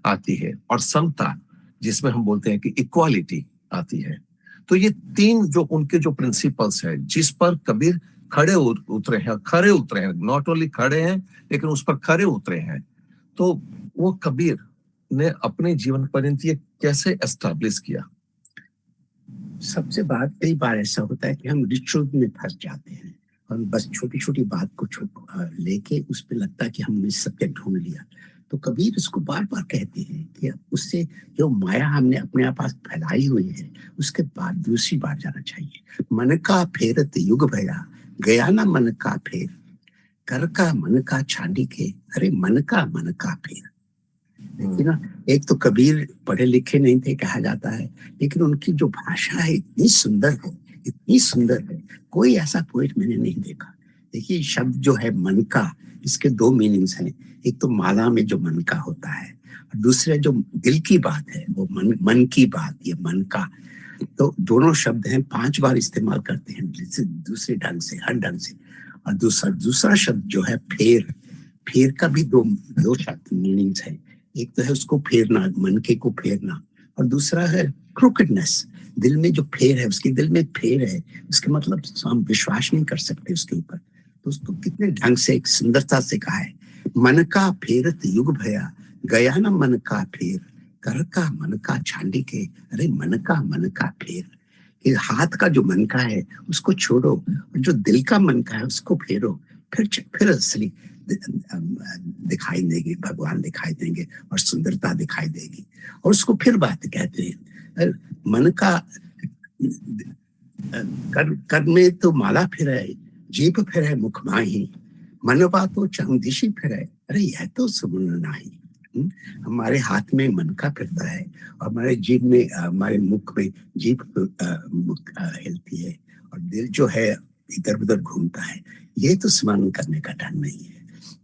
आती है, और समता, जिसमें हम बोलते हैं कि इक्वालिटी आती है। तो ये 3 जो उनके जो प्रिंसिपल्स है, जिस पर कबीर खड़े उतरे हैं, नॉट ओनली खड़े हैं लेकिन उस पर खड़े उतरे हैं। तो वो कबीर ने अपने जीवन पर्यंत ये कैसे एस्टैब्लिश किया? सबसे बात, कई बार ऐसा होता है कि हम रिचुअल में फंस जाते हैं, हम बस छोटी छोटी बात को लेके उस पे लगता है कि हमने सत्य ढूंढ लिया। तो कबीर इसको बार बार कहते हैं कि उससे जो माया हमने अपने पास फैलाई हुई है, उसके बाद दूसरी बार जाना चाहिए। मन का फेरत युग भया, गया ना मन का फेर, कर का मन का छांडी के, अरे मन का फेर। देखिए ना, एक तो कबीर पढ़े लिखे नहीं थे कहा जाता है, लेकिन उनकी जो भाषा है इतनी सुंदर है, इतनी सुंदर है, कोई ऐसा पोएट मैंने नहीं देखा। देखिए शब्द जो है मन का, इसके दो मीनिंग्स हैं। एक तो माला में जो मन का होता है, और दूसरा जो दिल की बात है वो मन की बात, ये मन का। तो दोनों शब्द हैं, 5 बार इस्तेमाल करते हैं दूसरे ढंग से, हर ढंग से। और दूसरा शब्द जो है फेर का भी दो शब्द मीनिंग्स है। एक तो है उसको फेरना, मन के को फेरना, और दूसरा है क्रोकेडनेस, दिल में जो फेर है, उसके दिल में फेर है, उसके मतलब हम विश्वास नहीं कर सकते उसके ऊपर। तो उसको कितने ढंग से, एक सुंदरता से कहा है, मन का फेरत युग भया, गया ना मन का फेर, कर का मन का छांडी के। अरे मन का फेर, कि हाथ का जो मन का है उसको छोड़ो, और जो दिल का मन का है उसको फेरो, फिर असली दिखाई देगी, भगवान दिखाई देंगे और सुंदरता दिखाई देगी। और उसको फिर बात कहते हैं, मन का कर में तो माला फिरे, जीभ फिरे मुख माही, मनवा तो चंदिशी फिरे। अरे यह तो सुगुण नाही। हमारे हाथ में मन का फिरता है, और हमारे जीभ में, हमारे मुख में जीभ हिलती है, और दिल जो है इधर उधर घूमता है। ये तो स्मरण करने का ढंग नहीं है।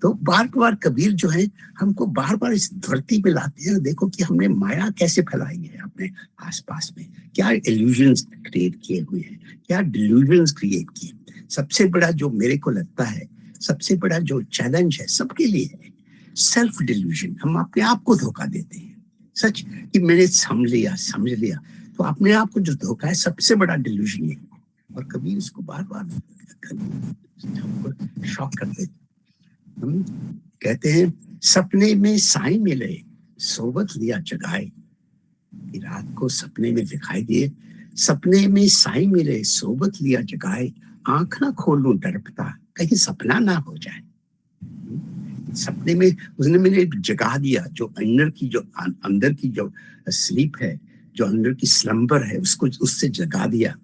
तो बार बार कबीर जो है हमको बार बार इस धरती पे लाते हैं। देखो कि हमने माया कैसे फैलाई है अपने आसपास में, क्या इल्यूजन्स क्रिएट किए हुए हैं, क्या डिल्यूजन्स क्रिएट किए। सबसे बड़ा जो मेरे को लगता है, सबसे बड़ा जो चैलेंज है सबके लिए है सेल्फ डिल्यूजन। हम अपने आप को धोखा देते हैं, सच कि मैंने समझ लिया। तो अपने आप को जो धोखा है, सबसे बड़ा डिल्यूजन ये। और कभी उसको बार बार शॉक कर देते। हम कहते हैं, सपने में साई मिले, सोबत लिया जगाए। कि रात को सपने में दिखाई दिए, सपने में साई मिले, सोबत लिया जगाए। आंख ना खोलूं डरता, कहीं सपना ना हो जाए। सपने में उसने मैंने जगा दिया, जो अंदर की जो स्लीप है, जो अंदर की स्लम्बर है, उसको उससे जगा दिया।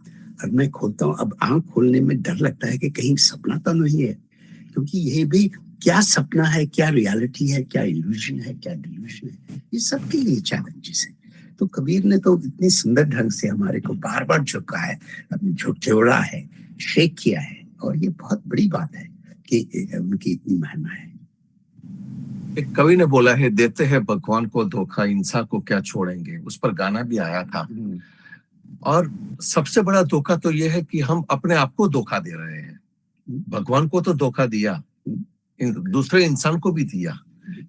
और मैं खोलता हूँ, अब आंख खोलने में डर लगता है कि कहीं सपना तो नहीं है, क्योंकि ये भी क्या सपना है, क्या रियलिटी है, क्या इल्यूजन है, क्या डिल्यूजन है, ये सबके लिए चैलेंजेस है। तो कबीर ने तो इतनी सुंदर ढंग से हमारे को बार बार झुका है, झुकझोड़ा है, शेक किया है, और ये बहुत बड़ी बात है कि उनकी इतनी महिमा है। एक कवि ने बोला है, देते हैं भगवान को धोखा, इंसान को क्या छोड़ेंगे। उस पर गाना भी आया था। और सबसे बड़ा धोखा तो यह है कि हम अपने आप को धोखा दे रहे हैं। भगवान को तो धोखा दिया, दूसरे इंसान को भी दिया,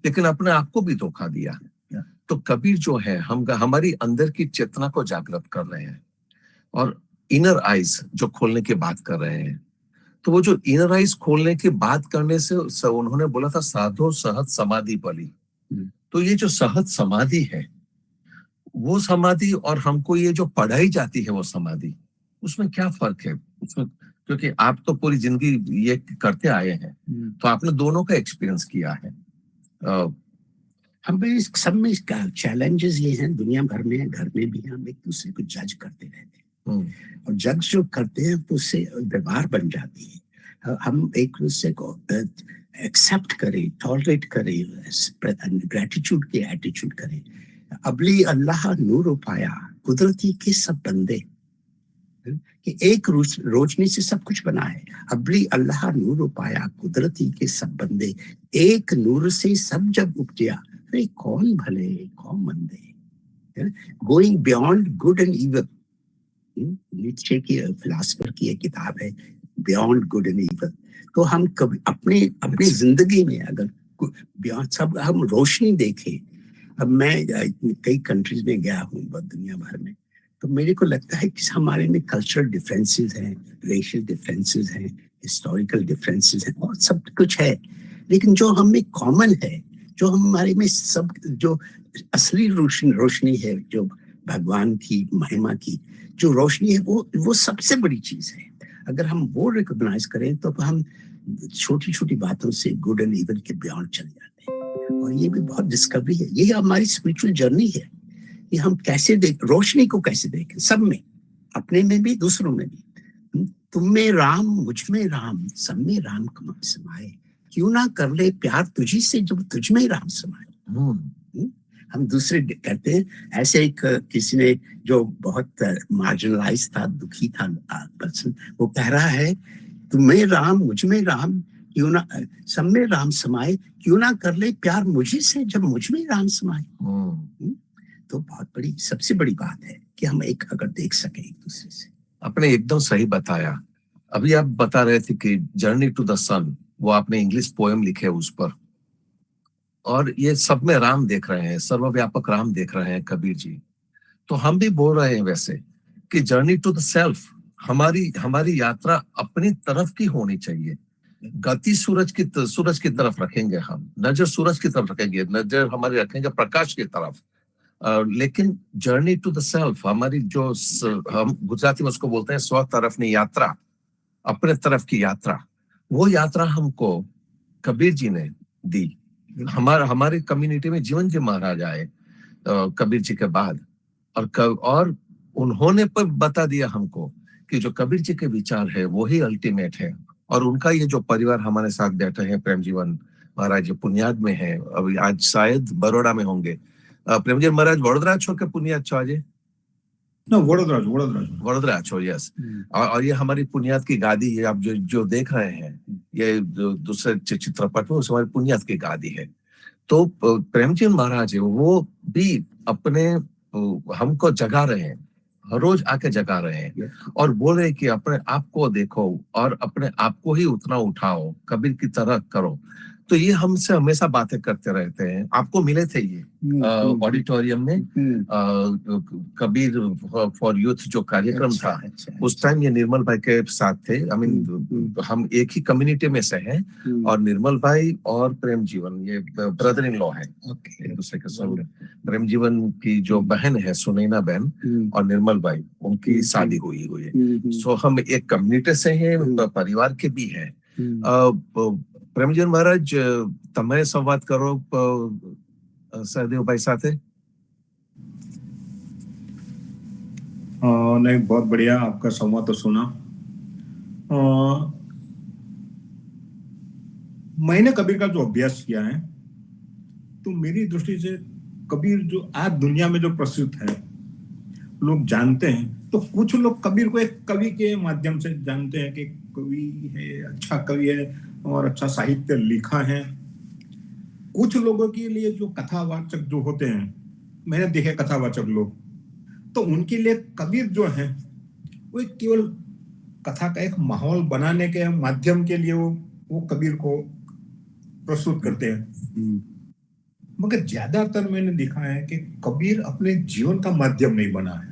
लेकिन अपने आप को भी धोखा दिया। तो कबीर जो है, हम हमारी अंदर की चेतना को जागृत कर रहे हैं, और इनर आइज जो खोलने की बात कर रहे हैं। तो वो जो इनर आइज खोलने की बात करने से उन्होंने बोला था, साधो सहज समाधि बली। तो ये जो सहज समाधि है, वो समाधि और हमको ये जो पढ़ाई जाती है वो समाधि, उसमें क्या फर्क है उसमें? क्योंकि आप तो पूरी जिंदगी ये करते आए हैं, तो आपने दोनों का एक्सपीरियंस किया है। हम इस सब में इसका चैलेंजेस ये हैं, दुनिया भर में, घर में भी हम एक दूसरे को जज करते रहते हैं, और जज जो करते हैं तो उससे व्यवहार बन जाती है। हम एक दूसरे को एक्सेप्ट करें, टॉलरेट करें, ग्रेटिट्यूड के एटीट्यूड करें। अबली अल्लाह नूर पाया, कुदरती के सब बंदे, कि एक रोशनी से सब कुछ बना है। अबली अल्लाह नूर पाया, कुदरती के सब बंदे, एक नूर से सब जब उपजा, अरे कौन भले कौन मंदे। Going beyond good and evil, नीचे की फिलॉसफर की एक किताब है, बियॉन्ड गुड एंड इविल। तो हम कभी अपनी जिंदगी में अगर बियॉन्ड सब हम रोशनी देखें। अब मैं कई कंट्रीज में गया हूँ दुनिया भर में, तो मेरे को लगता है कि हमारे में कल्चरल डिफरेंसेस हैं, रेशियल डिफरेंसेस हैं, हिस्टोरिकल डिफरेंसेस हैं, और सब कुछ है। लेकिन जो हमें कॉमन है, जो हमारे में सब, जो असली रोशनी है, जो भगवान की महिमा की जो रोशनी है, वो सबसे बड़ी चीज है। अगर हम वो रिकॉग्नाइज करें तो हम छोटी छोटी बातों से गुड एंड इविल के बियॉन्ड चले जाते हैं। और ये भी बहुत डिस्कवरी है, ये हमारी स्पिरिचुअल जर्नी है कि हम कैसे रोशनी को कैसे देखें, सब में, अपने में भी, दूसरों में भी। तुम में राम, मुझ में राम, सब में राम समाए, क्यों ना कर ले प्यार तुझी से जब तुझ में राम समाए। हम दूसरे कहते हैं, ऐसे एक किसी ने जो बहुत मार्जिनलाइज था, दुखी था पर्सन, वो कह रहा है, तुम में राम, मुझ में राम, क्यों ना सब में राम समाए, क्यों ना कर ले प्यार मुझे से जब मुझ में राम समाए। तो बहुत बड़ी सबसे बड़ी बात है कि हम एक अगर देख सके एक दूसरे से। आपने एकदम सही बताया। अभी आप बता रहे थे कि जर्नी टू द सन, वो आपने इंग्लिश पोएम लिखे उस पर, और ये सब में राम देख रहे हैं, सर्वव्यापक राम देख रहे हैं कबीर जी। तो हम भी बोल रहे हैं वैसे कि जर्नी टू द सेल्फ, हमारी हमारी यात्रा अपनी तरफ की होनी चाहिए। गति सूरज की तरफ रखेंगे, हम नजर सूरज की तरफ रखेंगे, नजर हमारी रखेंगे प्रकाश की तरफ। लेकिन जर्नी टू द सेल्फ, हमारी जो हम गुजराती में उसको बोलते हैं स्व तरफनी यात्रा, अपने तरफ की यात्रा, वो यात्रा हमको कबीर जी ने दी। हमारे कम्युनिटी में जीवन जी महाराज आए कबीर जी के बाद, और उन्होंने पर बता दिया हमको कि जो कबीर जी के विचार है वो ही अल्टीमेट है। और उनका ये जो परिवार हमारे साथ बैठे हैं, प्रेम जीवन महाराज जी पुण्याद में है, अभी आज शायद बड़ौदा में होंगे। प्रेम जी महाराज वडोदरा छो के पुण्याद छो आज? वडोदरा छो, यस। और ये हमारी पुण्याद की गादी है, आप जो देख रहे हैं, ये दूसरे चित्रपट में उस हमारी पुण्याद की गादी है। तो प्रेमचंद महाराज है, वो भी अपने हमको जगा रहे हैं, हर रोज आके जगा रहे हैं और बोल रहे हैं कि अपने आप को देखो और अपने आप को ही उतना उठाओ, कबीर की तरह करो। तो ये हमसे हमेशा बातें करते रहते हैं। आपको मिले थे ये ऑडिटोरियम में कबीर फॉर यूथ जो कार्यक्रम था, उस टाइम ये निर्मल भाई के साथ थे। आई मीन हम एक ही कम्युनिटी में से हैं, और निर्मल भाई और प्रेम जीवन ये ब्रदर इन लॉ है एक दूसरे के साथ। प्रेम जीवन की जो बहन है सुनैना बहन, और निर्मल भाई, उनकी शादी हुई है। सो हम एक कम्युनिटी से हैं, परिवार के भी हैं। પ્રેમજીવન મહારાજ, તમે સંવાદ કરો સહદેવભાઈ સાથે। नहीं, बहुत बढ़िया, आपका संवाद तो सुना। मैंने कबीर का जो अभ्यास किया है, तो मेरी दृष्टि से कबीर जो आज दुनिया में जो प्रसिद्ध है, लोग जानते हैं। तो कुछ लोग कबीर को एक कवि के माध्यम से जानते हैं कि कवि है, अच्छा कवि है और अच्छा साहित्य लिखा है। कुछ लोगों के लिए जो कथावाचक जो होते हैं, मैंने देखे कथावाचक लोग, तो उनके लिए कबीर जो है वो केवल कथा का एक माहौल बनाने के माध्यम के लिए वो कबीर को प्रस्तुत करते हैं। मगर ज्यादातर मैंने देखा है कि कबीर अपने जीवन का माध्यम नहीं बना है।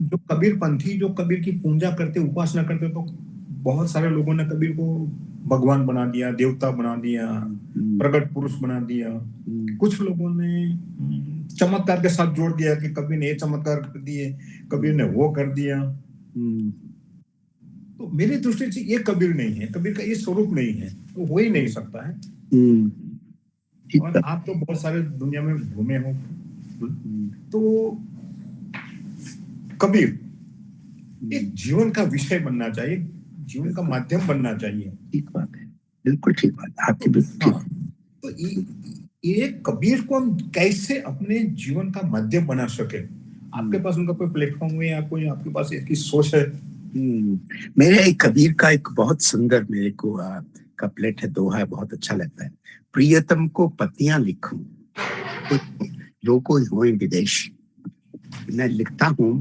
जो कबीर पंथी, जो कबीर की पूजा करते, उपासना करते, तो बहुत सारे लोगों ने कबीर को भगवान बना दिया, देवता बना दिया, प्रगट पुरुष बना दिया। कुछ लोगों ने चमत्कार के साथ जोड़ दिया कि कबीर ने ये चमत्कार कर दिए, कबीर ने वो कर दिया। तो मेरी दृष्टि से ये कबीर नहीं है, कबीर का ये स्वरूप नहीं है, तो हो ही नहीं सकता है। और आप तो बहुत सारे दुनिया में घूमे हो, तो कबीर एक जीवन का विषय बनना चाहिए, जीवन का माध्यम बनना चाहिए। ठीक बात है, बिल्कुल ठीक बात, आपकी बिल्कुल। तो ये कबीर को हम कैसे अपने जीवन का माध्यम बना सके? आपके पास उनका कोई प्लेटफॉर्म है या कोई आपके पास एक सोच है? मेरे एक कबीर का एक बहुत सुंदर मेरे को कपलेट है, दोहा है, बहुत अच्छा लगता है। प्रियतम को पतियां लिखूं जो कोई हो विदेश। मैं लिखता हूँ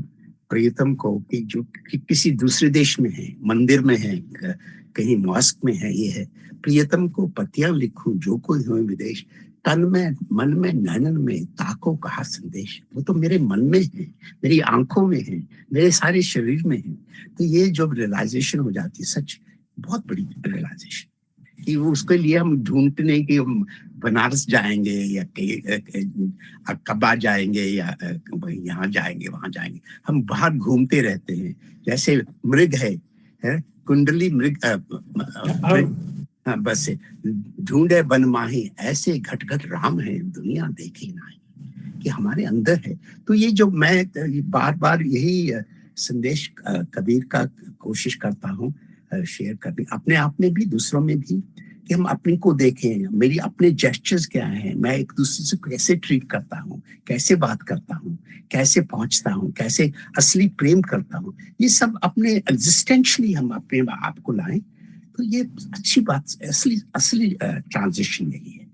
प्रियतम को कि जो किसी दूसरे देश में है, मंदिर में है, कहीं मॉस्क में है, ये है। प्रियतम को पतियां लिखूं जो कोई हो विदेश, तन में मन में नैनन में ताको कहा संदेश। वो तो मेरे मन में है, मेरी आंखों में है, मेरे सारे शरीर में है। तो ये जो रियलाइजेशन हो जाती है, सच बहुत बड़ी रियलाइजेशन, कि वो उसके लिए हम ढूंढते नहीं कि हम बनारस जाएंगे या कब्बा जाएंगे या यहाँ जाएंगे वहां जाएंगे। हम बाहर घूमते रहते हैं, जैसे मृग है कुंडली मृग, बस ढूंढे बन माही, ऐसे घट घट राम है दुनिया देखे नहीं, कि हमारे अंदर है। तो ये जो मैं बार बार यही संदेश कबीर का कोशिश करता हूँ शेयर करने, अपने आप में भी, दूसरों में भी, कि हम अपने को देखें, मेरी अपने जेस्चर्स क्या हैं, मैं एक दूसरे से कैसे ट्रीट करता हूँ, कैसे बात करता हूँ, कैसे पहुंचता हूँ, कैसे असली प्रेम करता हूँ, ये सब अपने एग्जिस्टेंशली हम अपने आप को लाएं, तो ये अच्छी बात, असली असली ट्रांजिशन यही है।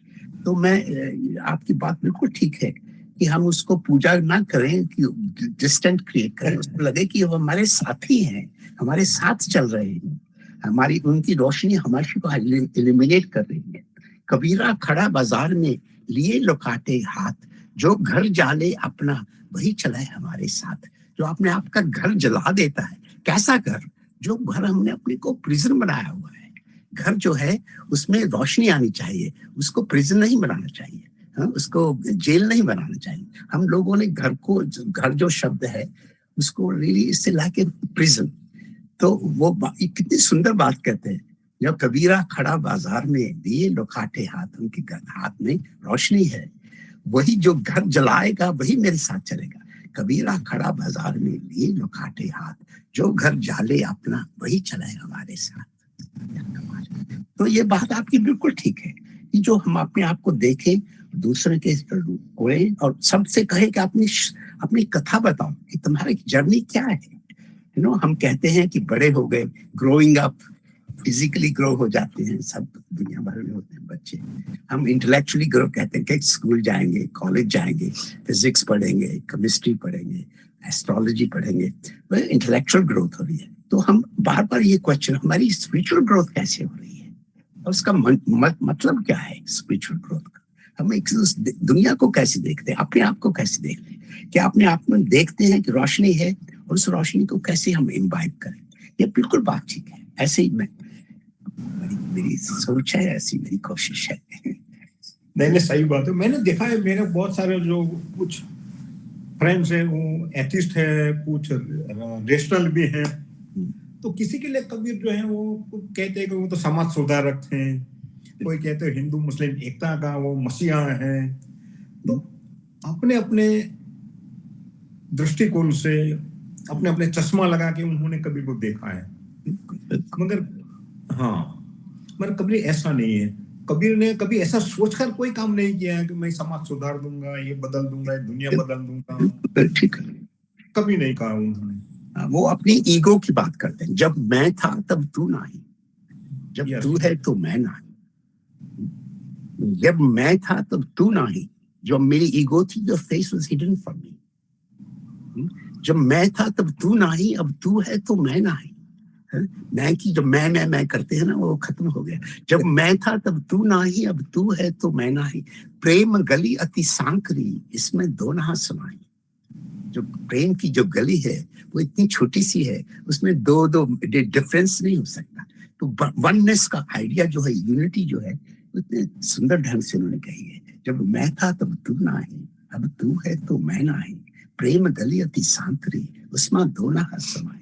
तो मैं आपकी बात बिल्कुल ठीक है कि हम उसको पूजा ना करें कि डिस्टेंट क्रिएट करें, उसको लगे कि वो हमारे साथी हैं, हमारे साथ चल रहे हैं, हमारी उनकी रोशनी हमारे को इल्यूमिनेट कर रही है। कबीरा खड़ा बाजार में लिए लुकाटे हाथ, जो घर जाले अपना वही चलाए हमारे साथ। जो अपने आप का घर जला देता है, कैसा घर? जो घर हमने अपने को प्रिजन बनाया हुआ है। घर जो है उसमें रोशनी आनी चाहिए, उसको प्रिजन नहीं बनाना चाहिए, हाँ, उसको जेल नहीं बनाना चाहिए। हम लोगों ने घर को, घर जो शब्द है उसको रियली इससे लाके प्रिजन। तो वो कितनी सुंदर बात कहते हैं, जब कबीरा खड़ा बाजार में दिए लुकाटे हाथ, उनके हाथ में रोशनी है, वही जो घर जलाएगा वही मेरे साथ चलेगा। कबीरा खड़ा बाजार में लिए लुकाटे हाथ, जो घर जाले अपना वही चलाए हमारे साथ। तो ये बात आपकी बिल्कुल ठीक है कि जो हम अपने आप को देखें, दूसरे के कोए और सबसे कहे कि अपनी कथा बताओ कि तुम्हारी जर्नी क्या है। हम कहते हैं कि बड़े हो गए, ग्रोइंग अप, फिजिकली ग्रो हो जाते हैं, सब दुनिया भर में होते हैं बच्चे। हम इंटेलेक्चुअली ग्रो कहते हैं कि स्कूल जाएंगे, कॉलेज जाएंगे, फिजिक्स पढ़ेंगे, केमिस्ट्री पढ़ेंगे, एस्ट्रोलॉजी पढ़ेंगे, वो इंटेलेक्चुअल ग्रोथ हो रही है। तो हम बार बार ये क्वेश्चन, हमारी स्पिरिचुअल ग्रोथ कैसे हो रही है और उसका मतलब क्या है स्पिरिचुअल ग्रोथ का? हम एक दुनिया को कैसे देखते हैं, अपने आप को कैसे देखते हैं, क्या अपने आप में देखते हैं कि रोशनी है और उस रोशनी को कैसे हम इम्बाइब करें? ये बिल्कुल बात ठीक है। ऐसे ही मैं, मेरी सोच है, ऐसी मेरी कोशिश है। नहीं, सही बात है। मैंने देखा है, मेरे बहुत सारे जो कुछ फ्रेंड्स हैं वो एथिस्ट है, कुछ रेशनल भी हैं। तो किसी के लिए कबीर जो है वो कहते हैं कि वो तो समाज सुधारक हैं, कोई कहते हैं हिंदू मुस्लिम एकता का वो मसीहा है। तो अपने अपने दृष्टिकोण से, अपने अपने चश्मा लगा के उन्होंने कबीर को देखा है। मगर कबीर ऐसा नहीं है। कबीर ने कभी ऐसा सोचकर कोई काम नहीं किया है कि मैं समाज सुधार दूंगा, ये बदल दूंगा, दुनिया बदल दूंगा। ठीक है, कभी नहीं कहा उन्होंने। वो अपनी ईगो की बात करते हैं। जब मैं था तब तू नहीं, जब तू है तो मैं नहीं, जब मैं था तब तू नहीं, जो मेरी ईगो थी, जो face was hidden from me. जब मैं था तब तू नहीं, अब तू है तो मैं नहीं। मैं की जो मैं करते हैं ना, वो खत्म हो गया। जब मैं था तब तू नहीं, अब तू है तो मैं नहीं। प्रेम गली अति सांकरी, इसमें दो ना समाई। जो प्रेम की जो गली है वो इतनी छोटी सी है, उसमें दो डिफरेंस नहीं हो सकता। तो वननेस का आइडिया जो है, यूनिटी जो है, उतने सुंदर ढंग से उन्होंने कही है। जब मैं था तब तू नहीं, अब तू है तो मैं नहीं। प्रेम गली अति सांकरी, उसमें दो ना समाई।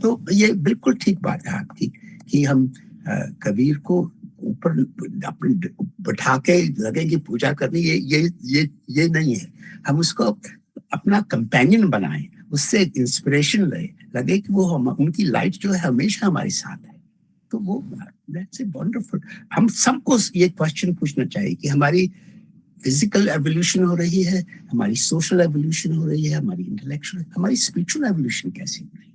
तो ये बिल्कुल ठीक बात है आपकी कि हम कबीर को ऊपर अपने बैठा के लगे कि पूजा करनी, ये नहीं है। हम उसको अपना कंपेनियन बनाएं, उससे इंस्पिरेशन लगे कि वो उनकी लाइट जो है हमेशा हमारे साथ है। तो वो दैट्स ए वंडरफुल। हम सबको ये क्वेश्चन पूछना चाहिए कि हमारी फिजिकल एवोल्यूशन हो रही है, हमारी सोशल एवोल्यूशन हो रही है, हमारी इंटेलेक्चुअल, हमारी स्पिरिचुअल एवोल्यूशन कैसी हो रही है।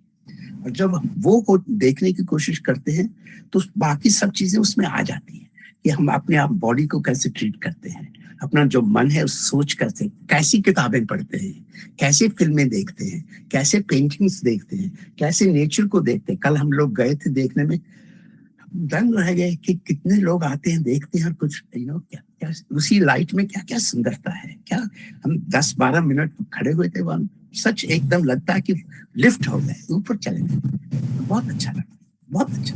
और जब हम वो को देखने की कोशिश करते हैं तो बाकी सब चीजें उसमें आ जाती हैं कि हम अपने आप बॉडी को कैसे ट्रीट करते हैं, अपना जो मन है उस सोच करते, कैसी किताबें पढ़ते हैं, कैसे फिल्में देखते हैं, कैसे पेंटिंग्स देखते हैं, कैसे नेचर को देखते हैं। कल हम लोग गए थे देखने में, दंग रह गए कि कितने लोग आते हैं, देखते हैं, कुछ क्या क्या उसी लाइट में क्या क्या सुंदरता है। क्या हम 10-12 मिनट खड़े हुए थे वहां, सच एकदम लगता है कि लिफ्ट हो गए, ऊपर चले गए। बहुत अच्छा लगा, बहुत अच्छा।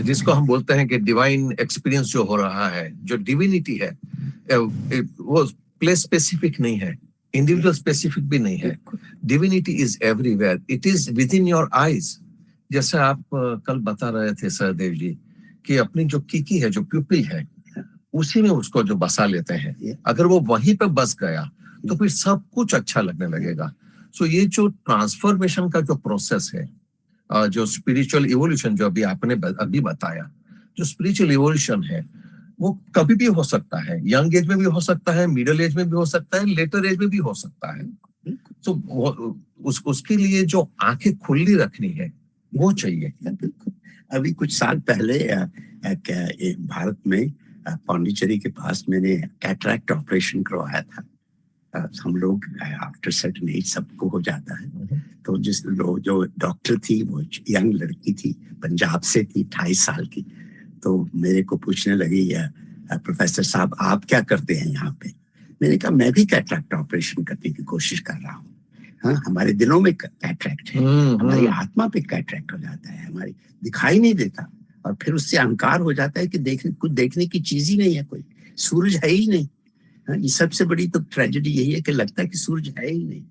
जिसको हम बोलते हैं कि डिवाइन एक्सपीरियंस जो हो रहा है, जो डिविनिटी है, वो प्लेस स्पेसिफिक नहीं है, इंडिविजुअल स्पेसिफिक भी नहीं है। Divinity is everywhere, it is with in your eyes. जैसे आप कल बता रहे थे सहदेव जी कि अपनी जो कीकी है, जो प्यूपिल है, उसी में उसको जो बसा लेते हैं, अगर वो वहीं पे बस गया तो फिर सब कुछ अच्छा लगने लगेगा। सो ये जो ट्रांसफॉर्मेशन का जो प्रोसेस है, जो स्पिरिचुअल इवोल्यूशन जो अभी आपने अभी बताया, जो स्पिरिचुअल इवोल्यूशन है वो कभी भी हो सकता है, यंग एज में भी हो सकता है, मिडिल एज में भी हो सकता है, लेटर एज में भी हो सकता है। तो उसके लिए जो आंखें खुली रखनी है वो चाहिए। बिल्कुल। अभी कुछ साल पहले भारत में पांडिचेरी के पास मैंने कैटरैक्ट ऑपरेशन करवाया था। हम लोग आफ्टर सर्टेन एज सबको हो जाता है। तो जो डॉक्टर थी वो यंग लड़की थी, पंजाब से थी, 28 साल की। तो मेरे को पूछने लगी, प्रोफेसर साहब आप क्या करते हैं यहाँ पे? मैंने कहा मैं भी कैटरैक्ट ऑपरेशन करने की कोशिश कर रहा हूँ। हाँ, हमारे दिलों में कैटरैक्ट है, हमारी आत्मा पे कैटरैक्ट हो जाता है, हमारी दिखाई नहीं देता, और फिर उससे अहंकार हो जाता है कि कुछ देखने की चीज ही नहीं है, कोई सूरज है ही नहीं। हाँ, ये सबसे बड़ी तो ट्रेजेडी यही है कि लगता है कि सूरज है ही नहीं।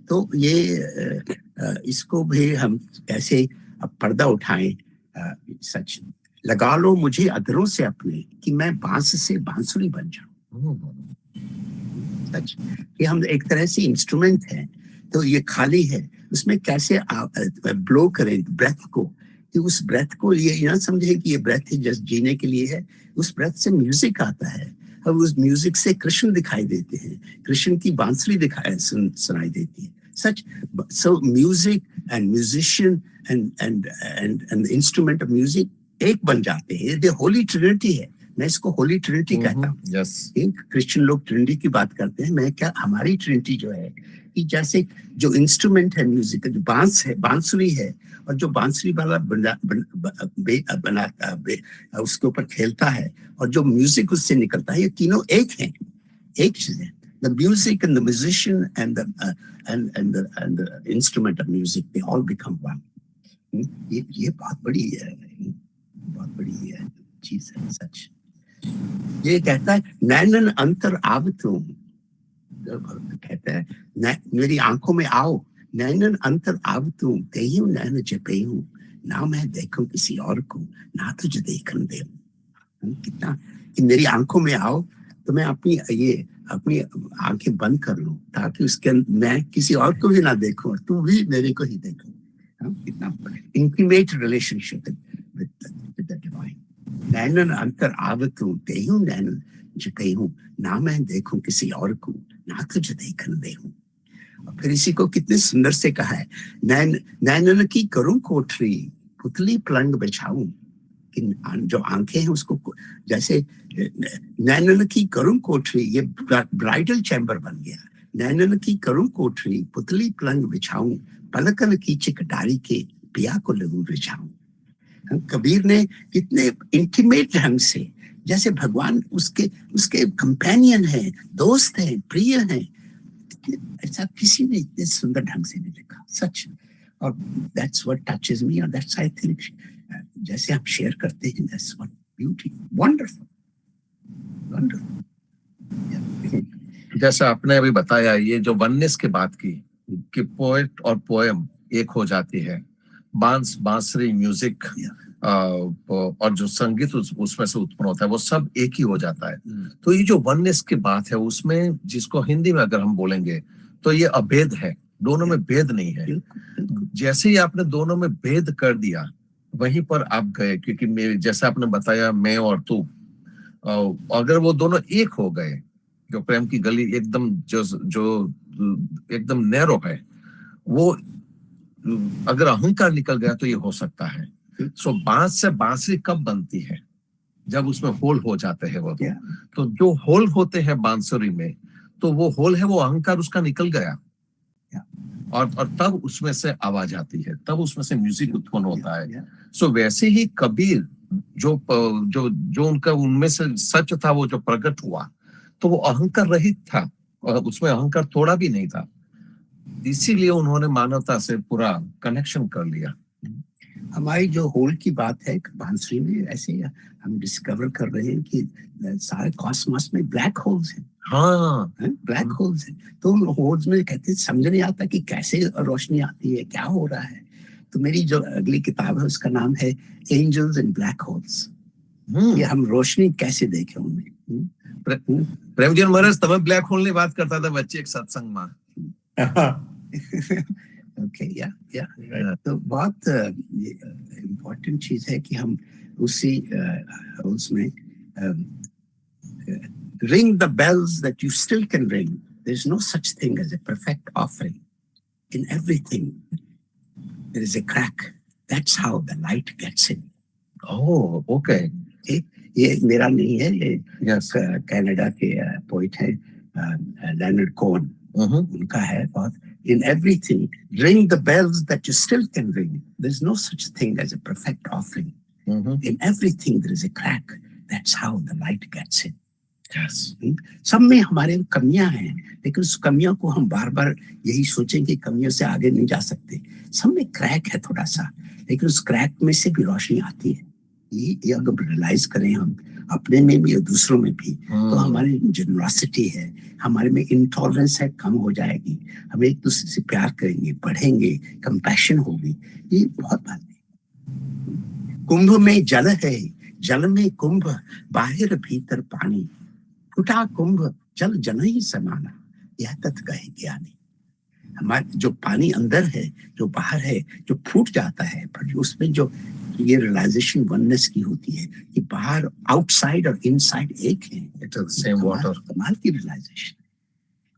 तो ये इसको भी हम कैसे पर्दा उठाएं। सच लगा लो मुझे अधरों से अपने कि मैं बांस से बांसुरी बन जाऊं। सच कि हम एक तरह से इंस्ट्रूमेंट हैं, तो ये खाली है, उसमें कैसे ब्लो करें ब्रेथ को, कि उस ब्रेथ को ये ना समझे कि ये ब्रेथ है जस्ट जीने के लिए है। उस ब्रेथ से म्यूजिक आता है, और उस म्यूजिक से कृष्ण दिखाई देते हैं, कृष्ण की बांसुरी सुनाई देती है। सच so music and musician and instrument of music एक बन जाते हैं। ये होली ट्रिनिटी है, मैं इसको होली ट्रिनिटी कहता हूँ। क्रिश्चियन लोग ट्रिनिटी की बात करते हैं, मैं क्या हमारी ट्रिनिटी जो है कि जैसे जो इंस्ट्रूमेंट है म्यूजिक, जो बांस है, बांसुरी है, और जो बांसुरी वाला बनाता उसके ऊपर खेलता है, और जो म्यूजिक उससे निकलता है, ये तीनों एक हैं, एक चीज है। The music and the musician and the instrument of music, they all become one. ये बहुत बड़ी चीज है। सच ये कहता है नैनन अंतर आवतुम, कहता है मेरी आंखों में आओ, नैनन अंतर आवतुम तेहु नैन जपेहु, ना मैं देखूं किसी और को, ना तुझे देखने दे। कितना कि मेरी आंखों में आओ तो मैं अपनी आंखें बंद कर लूं, ताकि उसके मैं किसी और को भी ना देखूं और तू भी मेरे को ही देखो। कितना intimate relationship with the divine. नैनन अंतर आवतु तेहु नैनन जपेहु, ना मैं देखूं किसी और को, ना तुझे देखने देहूं। और फिर इसी को कितने सुंदर से कहा है, नैनन की करूं कोठरी, पुतली पलंग बिछाऊं। जो आंखें हैं उसको जैसे नैनन की करूं कोठरी, ये ब्राइडल चैम्बर बन गया। नैनन की करूं कोठरी, पुतली पलंग बिछाऊं, पलकन की चिकटारी के पिया को लगूं रिझाऊं। कबीर ने कितने इंटीमेट ढंग से, जैसे भगवान उसके कंपेनियन है, दोस्त है, प्रिय है, ऐसा किसी ने इतने सुंदर ढंग से नहीं लिखा। सच, और दैट्स व्हाट टचेस मी, और दैट्स आई थिंक जैसे आप शेयर करते हैं, that's what beauty, wonderful wonderful. जैसा आपने अभी बताया, ये जो वननेस की बात की कि पोएट और पोएम एक हो जाती है, बांसुरी म्यूजिक और जो संगीत उसमें से उत्पन्न होता है वो सब एक ही हो जाता है। तो ये जो वननेस की बात है, उसमें जिसको हिंदी में अगर हम बोलेंगे तो ये अभेद है, दोनों में भेद नहीं है। जैसे ही आपने दोनों में भेद कर दिया, वहीं पर आप गए, क्योंकि जैसे आपने बताया मैं और तू, अगर वो दोनों एक हो गए, जो प्रेम की गली एकदम जो एकदम नैरो है, वो अगर अहंकार निकल गया तो ये हो सकता है। सो बांस से बांसुरी कब बनती है? जब उसमें होल हो जाते हैं वो तो जो होल होते हैं बांसुरी में, तो वो होल है, वो अहंकार उसका निकल गया, और तब उसमें से आवाज आती है, तब उसमें से म्यूजिक उत्पन्न होता है। सो वैसे ही कबीर जो उनका उनमें से सच था, वो जो प्रकट हुआ, तो वो अहंकार रहित था, और उसमें अहंकार थोड़ा भी नहीं था। इसीलिए उन्होंने मानवता से पूरा कनेक्शन कर लिया। हमारी जो होल की बात है बांसुरी में, ऐसे हम डिस्कवर कर रहे हैं कि सारे कॉस्मोस में ब्लैक होल्स हैं। हाँ, ब्लैक होल्स हैं। तो उन होल्स में कहते समझ नहीं आता कि कैसे रोशनी आती है, क्या हो रहा है। तो मेरी जो अगली किताब है उसका नाम है एंजल्स इन ब्लैक होल्स। ये हम रोशनी कैसे देखें उनमें। प्रेमजी महाराज, तब ब्लैक होल ने बात करता था बच्चे एक सत्संग में। ओके, या तो बहुत इम्पोर्टेंट चीज है कि हम उसी उसमें ring the bells that you still can ring. There's no such thing as a perfect offering. In everything, there is a crack. That's how the light gets in. Oh, okay. ये मेरा नहीं है, ये Yes. कनाडा के poet है Leonard कोन, Mm-hmm. उनका है बहुत. In everything, ring the bells that you still can ring. There's no such thing as a perfect offering. Mm-hmm. In everything, there is a crack. That's how the light gets in. Yes. सब में हमारे कमियां हैं, लेकिन उस कमियों को हम बार बार यही सोचेंगे कि कमियों से आगे नहीं जा सकते. सब में क्रैक है थोड़ा सा, लेकिन उस क्रैक में से भी रोशनी आती है. ये अगर रियलाइज करें हम अपने में भी और दूसरों में भी, तो हमारी जेनरसिटी है, हमारे में इंटॉलरेंस है, कम हो जाएगी. हम एक दूसरे से प्यार करेंगे, बढ़ेंगे, कंपैशन होगी. ये बहुत बात है. कुंभ में जल है, जल में कुंभ, बाहर भीतर पानी. फूटा कुंभ जल जल ही समाना, यह तत् कहे ज्ञानी. हमारे जो पानी अंदर है, जो बाहर है, जो फूट जाता है, पर उसमें जो ये रियलाइजेशन वननेस की होती है कि बाहर आउटसाइड और इनसाइड एक है. It is the same water. कमाल की रियलाइजेशन.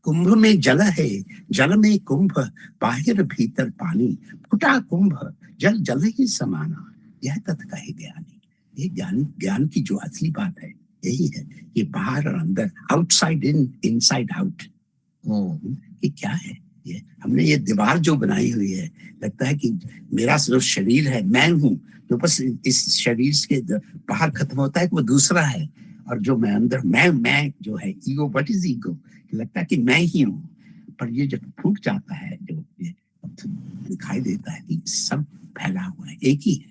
कुंभ में जल है, जल में कुंभ, बाहर भीतर पानी. फूटा कुंभ जल जल ही समाना, यह तत् कहे ज्ञानी. ये ज्ञान की जो असली बात है यही है कि बाहर और अंदर, आउटसाइड इन, इनसाइड आउट. ये क्या है? ये हमने ये दीवार जो बनाई हुई है, लगता है कि मेरा जो शरीर है, मैं हूँ, जो बस इस शरीर के बाहर खत्म होता है कि वो दूसरा है, और जो मैं अंदर, मैं जो है ईगो. What is ego? लगता है कि मैं ही हूँ, पर ये जब फूट जाता है, जो ये दिखाई देता है कि सब फैला हुआ है, एक ही है.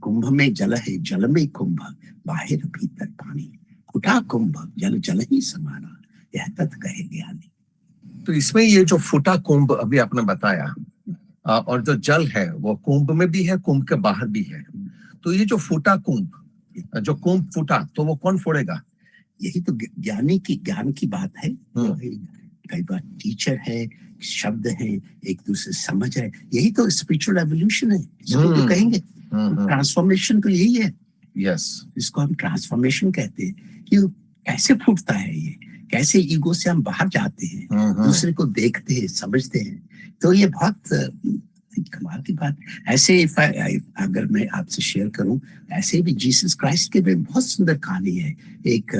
कुंभ में जल है, जल में कुंभ, बाहर भीतर पानी. फूटा कुंभ जल जल ही समाना, यह तत् कहे ज्ञानी. तो इसमें ये जो फूटा कुंभ अभी आपने बताया, और जो जल है वो कुंभ में भी है, कुंभ के बाहर भी है. तो ये जो फूटा कुंभ, जो कुंभ फूटा, तो वो कौन फोड़ेगा? यही तो ज्ञान की बात है. कई बार टीचर है, शब्द है, एक दूसरे समझ है. यही तो स्पिरिचुअल एवोल्यूशन है, इसको तो कहेंगे. ट्रांसफॉर्मेशन तो यही है. यस. इसको हम ट्रांसफॉर्मेशन कहते हैं कि कैसे फूटता है ये, कैसे ईगो से हम बाहर जाते हैं, दूसरे को देखते हैं, समझते हैं. तो ये बहुत कमाल की बात. ऐसे अगर मैं आपसे शेयर करूं, ऐसे भी जीसस क्राइस्ट के भी बहुत सुंदर कहानी है. एक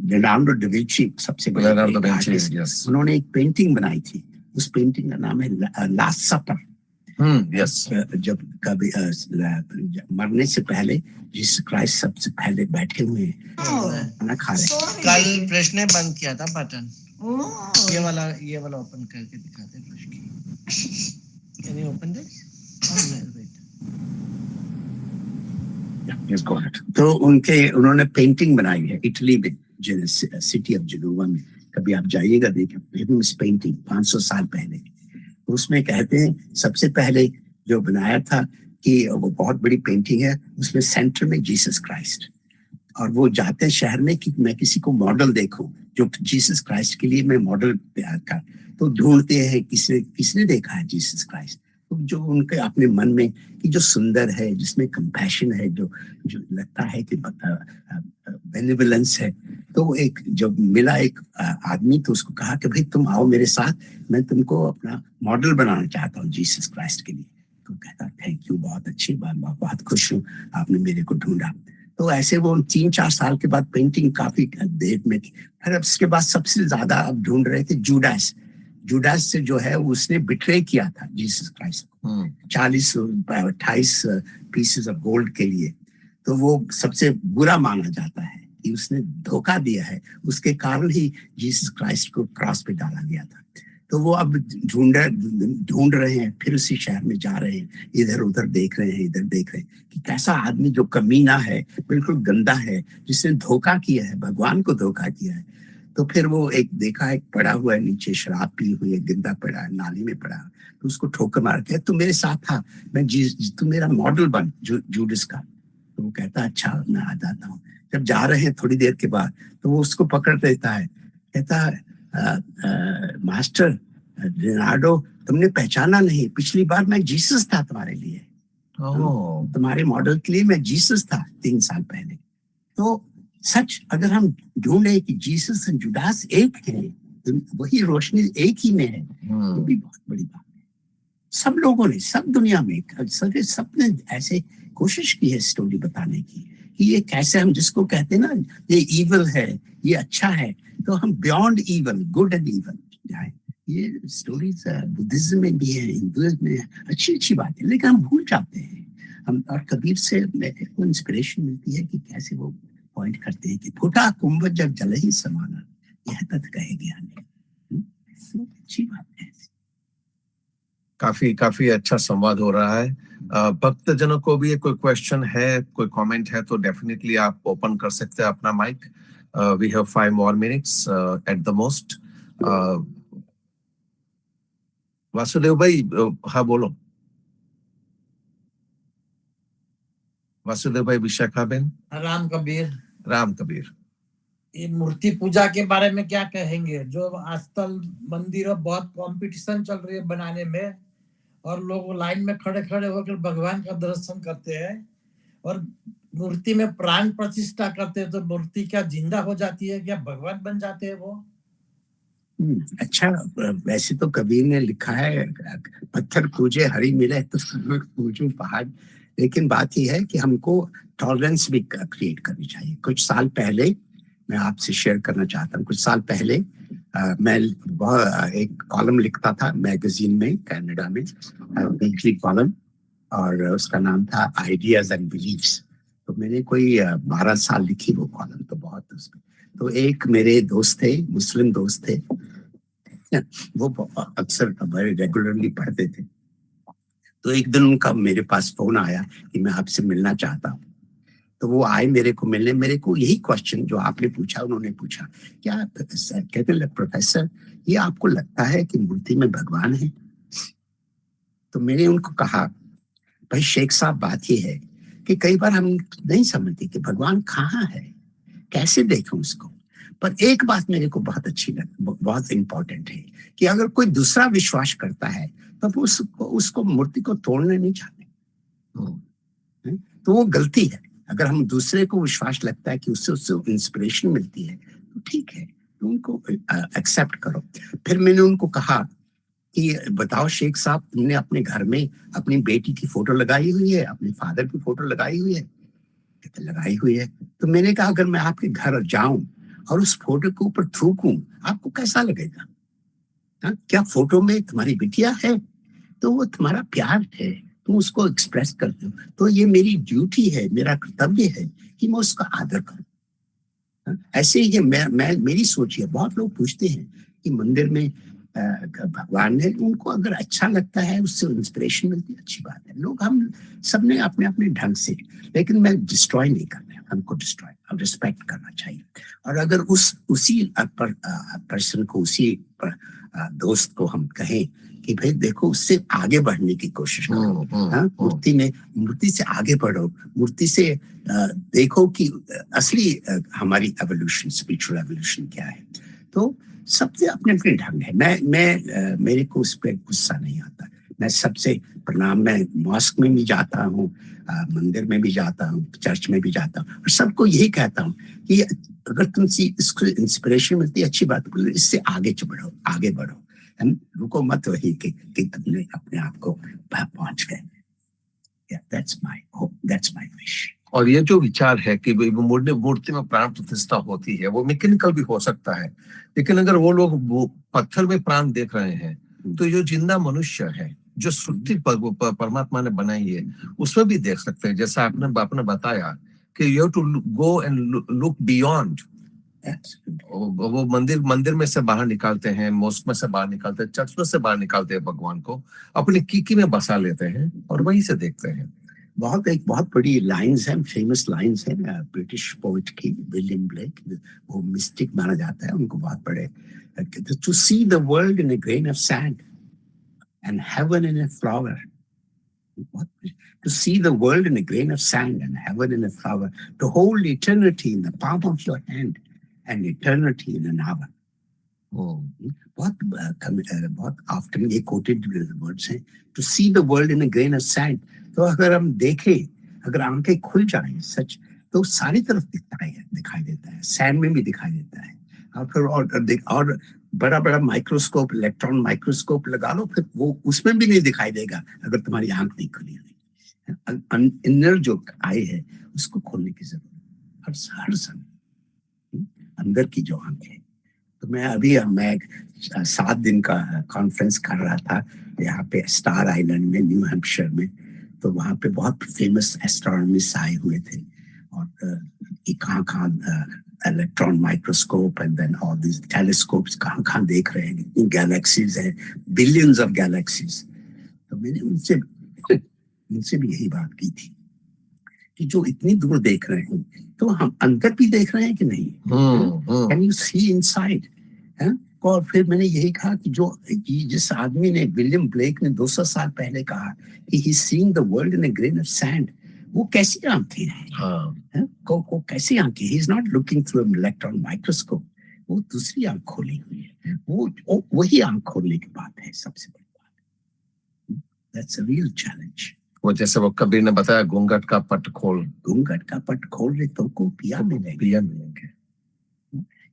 लियोनार्डो डा विंची, सबसे बड़े आर्टिस्ट, उन्होंने एक पेंटिंग बनाई थी. उस पेंटिंग का नाम है लास्ट सपर. यस. जब कभी मरने से पहले जीसस क्राइस्ट सबसे पहले बैठे हुए खाना खा रहे. कल प्रश्न ने बंद किया था बटन. ये वाला ओपन करके दिखाते हैं प्रश्न. Can you open this? तो उन्होंने पेंटिंग बनाई है इटली में, सिटी ऑफ जेनोवा में. कभी आप जाइएगा, देखें इस पेंटिंग 500 साल पहले. उसमें कहते हैं सबसे पहले जो बनाया था कि वो बहुत बड़ी पेंटिंग है, उसमें सेंटर में जीसस क्राइस्ट, और वो जाते हैं शहर में कि मैं किसी को मॉडल देखूं जो जीसस क्राइस्ट के लिए मैं मॉडल तैयार कर. तो ढूंढते हैं किसने देखा है जीसस क्राइस्ट, तो जो उनके अपने मन में कि जो सुंदर है, जिसमें कंपैशन है, जो लगता है कि बेनिवोलेंस है. तो एक जब मिला एक आदमी, तो उसको कहा कि भाई तुम आओ मेरे साथ, मैं तुमको अपना मॉडल बनाना चाहता हूँ जीसस क्राइस्ट के लिए. तो कहता थैंक यू, बहुत अच्छी बात, बहुत खुश हूँ आपने मेरे को ढूंढा. तो ऐसे वो 3-4 साल के बाद पेंटिंग काफी देर में थी. फिर उसके बाद सबसे ज्यादा अब ढूंढ रहे थे जूडास से, जो है उसने बिट्रे किया था जीसस क्राइस्ट को 28 पीसेस ऑफ गोल्ड के लिए. तो वो सबसे बुरा माना जाता है कि उसने धोखा दिया है, उसके कारण ही जीसस क्राइस्ट को क्रॉस पे डाला गया था. तो वो अब ढूंढ रहे हैं, फिर उसी शहर में जा रहे हैं, इधर उधर देख रहे हैं कि कैसा आदमी जो कमीना है, बिल्कुल गंदा है, जिसने धोखा किया है, भगवान को धोखा किया है. तो फिर वो एक देखा, एक पड़ा हुआ है नीचे, शराब पी हुई है, गिरदा पड़ा है, नाली में पड़ा है. तो उसको ठोकर मार के, तू मेरे साथ था, तू मेरा मॉडल बन जूडस का. तो वो कहता अच्छा मैं आ जाता हूँ. जब जा रहे हैं थोड़ी देर के बाद, तो वो उसको पकड़ देता है कहता मास्टर लियोनार्डो, तुमने पहचाना नहीं, पिछली बार मैं जीसस था तुम्हारे लिए, ओह, तुम्हारे मॉडल के लिए मैं जीसस था 3 साल पहले। तो सच अगर हम ढूंढे कि जीसस और जुडास एक है, वही रोशनी एक ही में है, ये भी बहुत बड़ी बात है। सब लोगों ने, सब दुनिया में सबने ऐसे कोशिश की है स्टोरी बताने की कि ये कैसे, हम जिसको कहते हैं ना ये इविल है, ये अच्छा है, तो हम beyond evil, good and evil जाए। ये स्टोरीज बुद्धिज्म में भी है, हिंदुइज्म में अच्छी बात है, लेकिन हम भूल जाते हैं। हम और कबीर से मेरे को इंस्पिरेशन मिलती है कि कैसे वो पॉइंट करते हैं कि फूटा कुंभ जब जल ही समाना, यह तत् कहे ज्ञानी। अच्छी बात है। काफी अच्छा संवाद हो रहा है। भक्तजनों को भी कोई क्वेश्चन है, कोई कमेंट है तो डेफिनेटली आप ओपन कर सकते हैं अपना mic. We have 5 more minutes at the most. Vasudev भाई, हाँ बोलो। वासुदेव भाई, विशाखा बेन। राम कबीर, ये मूर्ति पूजा के बारे में क्या कहेंगे? जो आजकल मंदिर बहुत कंपटीशन चल रही है बनाने में, और लोग लाइन में खड़े खड़े होकर भगवान का दर्शन करते हैं, और मूर्ति में प्राण प्रतिष्ठा करते हैं, तो मूर्ति क्या जिंदा हो जाती है, क्या भगवान बन जाते हैं वो? अच्छा, वैसे तो कबीर ने लिखा है पत्थर पूजे हरि मिले तो पूजू पहाड़, लेकिन बात यह है कि हमको टॉलरेंस भी क्रिएट करनी चाहिए। कुछ साल पहले मैं आपसे शेयर करना चाहता हूँ, कुछ साल पहले मैं एक कॉलम लिखता था मैगजीन में, कनाडा में, वीकली कॉलम, और उसका नाम था आइडियाज एंड बिलीव्स। तो मैंने कोई 12 साल लिखी वो कॉलम, तो बहुत उसमें। तो एक मेरे दोस्त थे, मुस्लिम दोस्त थे, वो अक्सर बड़े रेगुलरली पढ़ते थे। तो एक दिन उनका मेरे पास फोन आया कि मैं आपसे मिलना चाहता हूँ। तो वो आए मेरे को मिलने, मेरे को यही क्वेश्चन जो आपने पूछा उन्होंने पूछा, क्या कहते प्रोफेसर ये आपको लगता है कि मूर्ति में भगवान है? तो मैंने उनको कहा, भाई शेख साहब, बात ये है कि कई बार हम नहीं समझते कि भगवान कहाँ है, कैसे देखें उसको। पर एक बात मेरे को बहुत अच्छी लगी, बहुत इंपॉर्टेंट है कि अगर कोई दूसरा विश्वास करता है तो उसको मूर्ति को तोड़ने नहीं चाहते, तो वो गलती है। अगर हम दूसरे को विश्वास लगता है कि उससे इंस्पिरेशन मिलती है तो ठीक है, तो उनको एक्सेप्ट करो। फिर मैंने उनको कहा कि बताओ शेख साहब, तुमने अपने घर में अपनी बेटी की फोटो लगाई हुई है, अपने फादर की फोटो लगाई हुई है? कहते लगाई हुई है। तो मैंने कहा अगर मैं आपके घर जाऊं और उस फोटो के ऊपर थूकूं, आपको कैसा लगेगा? क्या फोटो में तुम्हारी बिटिया है? तो वो तुम्हारा प्यार है, तुम उसको एक्सप्रेस करते हो, तो ये मेरी ड्यूटी है, मेरा कर्तव्य है कि मैं उसका आदर करूं। ऐसे ही मेरी सोच है। बहुत लोग पूछते हैं कि मंदिर में भगवान है, उनको अगर अच्छा लगता है, उससे इंस्पिरेशन मिलती है, अच्छी बात है। लोग, हम सबने अपने अपने ढंग से, लेकिन मैं डिस्ट्रॉय नहीं करना, हमको डिस्ट्रॉय और रिस्पेक्ट करना चाहिए। और अगर उसी पर्सन को, उसी दोस्त को हम कहें कि भाई देखो, उससे आगे बढ़ने की कोशिश करो, मूर्ति से आगे बढ़ो, मूर्ति से देखो कि असली हमारी एवोल्यूशन, स्पिरिचुअल एवोल्यूशन क्या है। तो सबसे अपने अपने ढंग है। मैं मेरे को उस पर गुस्सा नहीं आता। मैं सबसे प्रणाम, मैं मॉस्क में भी जाता हूँ, मंदिर में भी जाता हूँ, चर्च में भी जाता हूँ, और सबको यही कहता हूँ कि अगर तुमसे इसको इंस्पिरेशन मिलती है, अच्छी बात, इससे आगे बढ़ो, आगे बढ़ो, रुको मत वही कि तुमने अपने आप को पहुंच गए। That's my wish. और ये जो विचार है कि मूर्ति में प्राण प्रतिष्ठा होती है, वो मैकेनिकल भी हो सकता है, लेकिन अगर वो लोग वो पत्थर में प्राण देख रहे हैं, तो जो जिंदा मनुष्य है, जो सृष्टि परमात्मा ने बनाई है, उसमें भी देख सकते हैं। जैसा आपने बताया कि you have to go and look beyond. वो मंदिर में से बाहर निकालते हैं, मॉस्क में से बाहर निकालते हैं, चर्च में से बाहर निकालते हैं, भगवान को अपनी कीकी में बसा लेते हैं और वहीं से देखते हैं। एक बहुत बड़ी लाइंस है, फेमस लाइंस है ब्रिटिश पोइट की, विलियम ब्लेक, वो मिस्टिक माना जाता है, उनको बहुत बड़े। To see the world in a grain of sand and heaven in a flower, to see the world in a grain of sand and heaven in a flower, to hold eternity in the palm of your hand and eternity in an hour. बहुत often ये quoted words हैं, to see the world in a grain of sand. तो अगर हम देखें, अगर आंखें खुल जाएं सच, तो सारी तरफ दिखाई देता है, सैंड में भी दिखाई देता है। और फिर और बड़ा बड़ा माइक्रोस्कोप, इलेक्ट्रॉन माइक्रोस्कोप लगा लो, फिर वो उसमें भी नहीं दिखाई देगा अगर तुम्हारी आंख नहीं खुली हुई। इनर जो आई है उसको खोलने की जरूरत हर समय, अंदर की जो आंख है। तो मैं 7 दिन का कॉन्फ्रेंस कर रहा था यहाँ पे स्टार आइलैंड में, न्यू हैम्पशायर में। तो वहाँ पे बहुत फेमस एस्ट्रोनॉमिस्ट आए हुए थे, और कहाँ electron microscope and then all this telescopes कहाँ देख रहे हैं, इतनी गैलेक्सीज है, बिलियंस ऑफ गैलेक्सीज। तो मैंने उनसे भी यही बात की थी कि जो इतनी दूर देख रहे हैं, तो हम अंदर भी देख रहे हैं कि नहीं? Can you see inside? और फिर मैंने यही कहा कि जिस आदमी ने, विलियम ब्लेक ने 200 साल पहले कहा कि he seeing the world in a grain of sand, वो कैसी आंखें हैं? को कैसी आंखें? He is not looking through an electron microscope, वो दूसरी आंख खोली हुई है। वो वही आंख खोलने की बात है, सबसे बड़ी बात। That's a real challenge. वो जैसे वो कबीर ने बताया, घूंघट का पट खोल ले तुमको पिया मिलेंगे।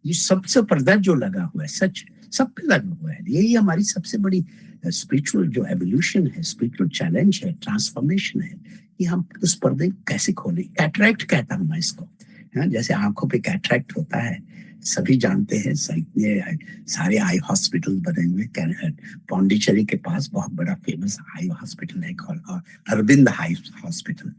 ये सबसे पर्दा जो लगा हुआ है, सच सब पे लगा हुआ है। यही हमारी सबसे बड़ी स्पिरिचुअल जो एवोल्यूशन है, स्पिरिचुअल चैलेंज है, ट्रांसफॉर्मेशन है, कि हम उस पर्दे को कैसे खोलें। कैटरैक्ट कहता हूं मैं इसको, जैसे आंखों पे कैटरैक्ट होता है, सभी जानते हैं। सारे आई हॉस्पिटल बने हुए, पौंडीचेरी के पास बहुत बड़ा फेमस आई हॉस्पिटल है, अरविंद आई हॉस्पिटल।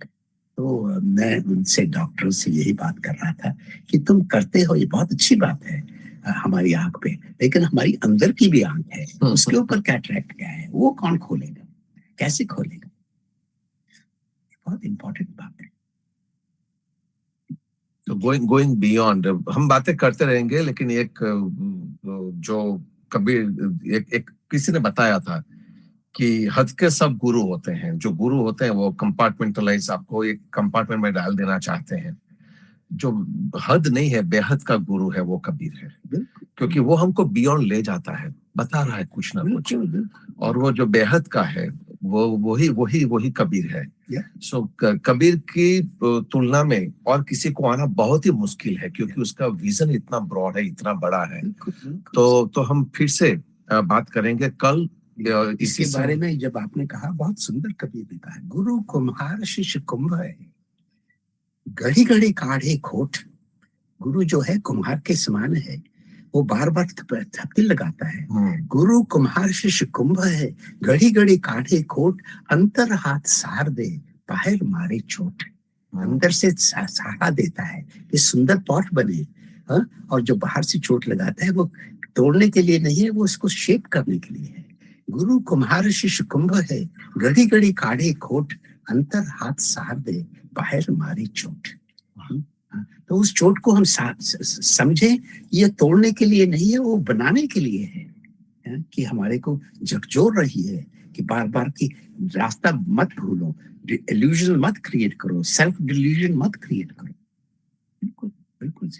तो मैं उनसे, डॉक्टर से यही बात कर रहा था कि तुम करते हो, ये बहुत अच्छी बात है हमारी आंख पे, लेकिन हमारी अंदर की भी आंख है, उसके ऊपर कैटरैक्ट क्या है, वो कौन खोलेगा, कैसे खोलेगा? बहुत इंपॉर्टेंट बात है। तो गोइंग बियॉन्ड, हम बातें करते रहेंगे, लेकिन एक जो कबीर, एक किसी ने बताया था कि हद के सब गुरु होते हैं। जो गुरु होते हैं वो कंपार्टमेंटलाइज, आपको एक कंपार्टमेंट में डाल देना चाहते हैं। जो हद नहीं है, बेहद का गुरु है, वो कबीर है, क्योंकि वो हमको बियॉन्ड ले जाता है, बता रहा है कुछ ना कुछ। और वो जो बेहद का है, वो वही कबीर है। सो कबीर की तुलना में और किसी को आना बहुत ही मुश्किल है, क्योंकि उसका विजन इतना ब्रॉड है, इतना बड़ा है। तो हम फिर से बात करेंगे कल इसके बारे में। जब आपने कहा, बहुत सुंदर कबीर ने कहा, गुरु कुम्हार शिष्य कुंभ है, घड़ी घड़ी काढ़े खोट। गुरु जो है कुम्हार के समान है, वो बार बार थप्पी लगाता है। गुरु कुम्हार शिष्य कुंभ है, घड़ी घड़ी काढ़े खोट, अंतर हाथ सार दे, बाहर मारे चोट। अंदर से सहारा देता है कि सुंदर पॉट बने, और जो बाहर से चोट लगाता है वो तोड़ने के लिए नहीं है, वो उसको शेप करने के लिए है। गुरु कुम्हार शिष्य कुंभ है, घड़ी घड़ी काढ़े खोट, अंतर हाथ सार दे, बाहर मारे चोट। तो उस चोट को हम समझे, ये तोड़ने के लिए नहीं है, वो बनाने के लिए है, कि हमारे को झकझोर रही है कि बार बार की रास्ता मत भूलो, इल्यूजन मत क्रिएट करो, सेल्फ डिल्यूजन मत क्रिएट करो। बिल्कुल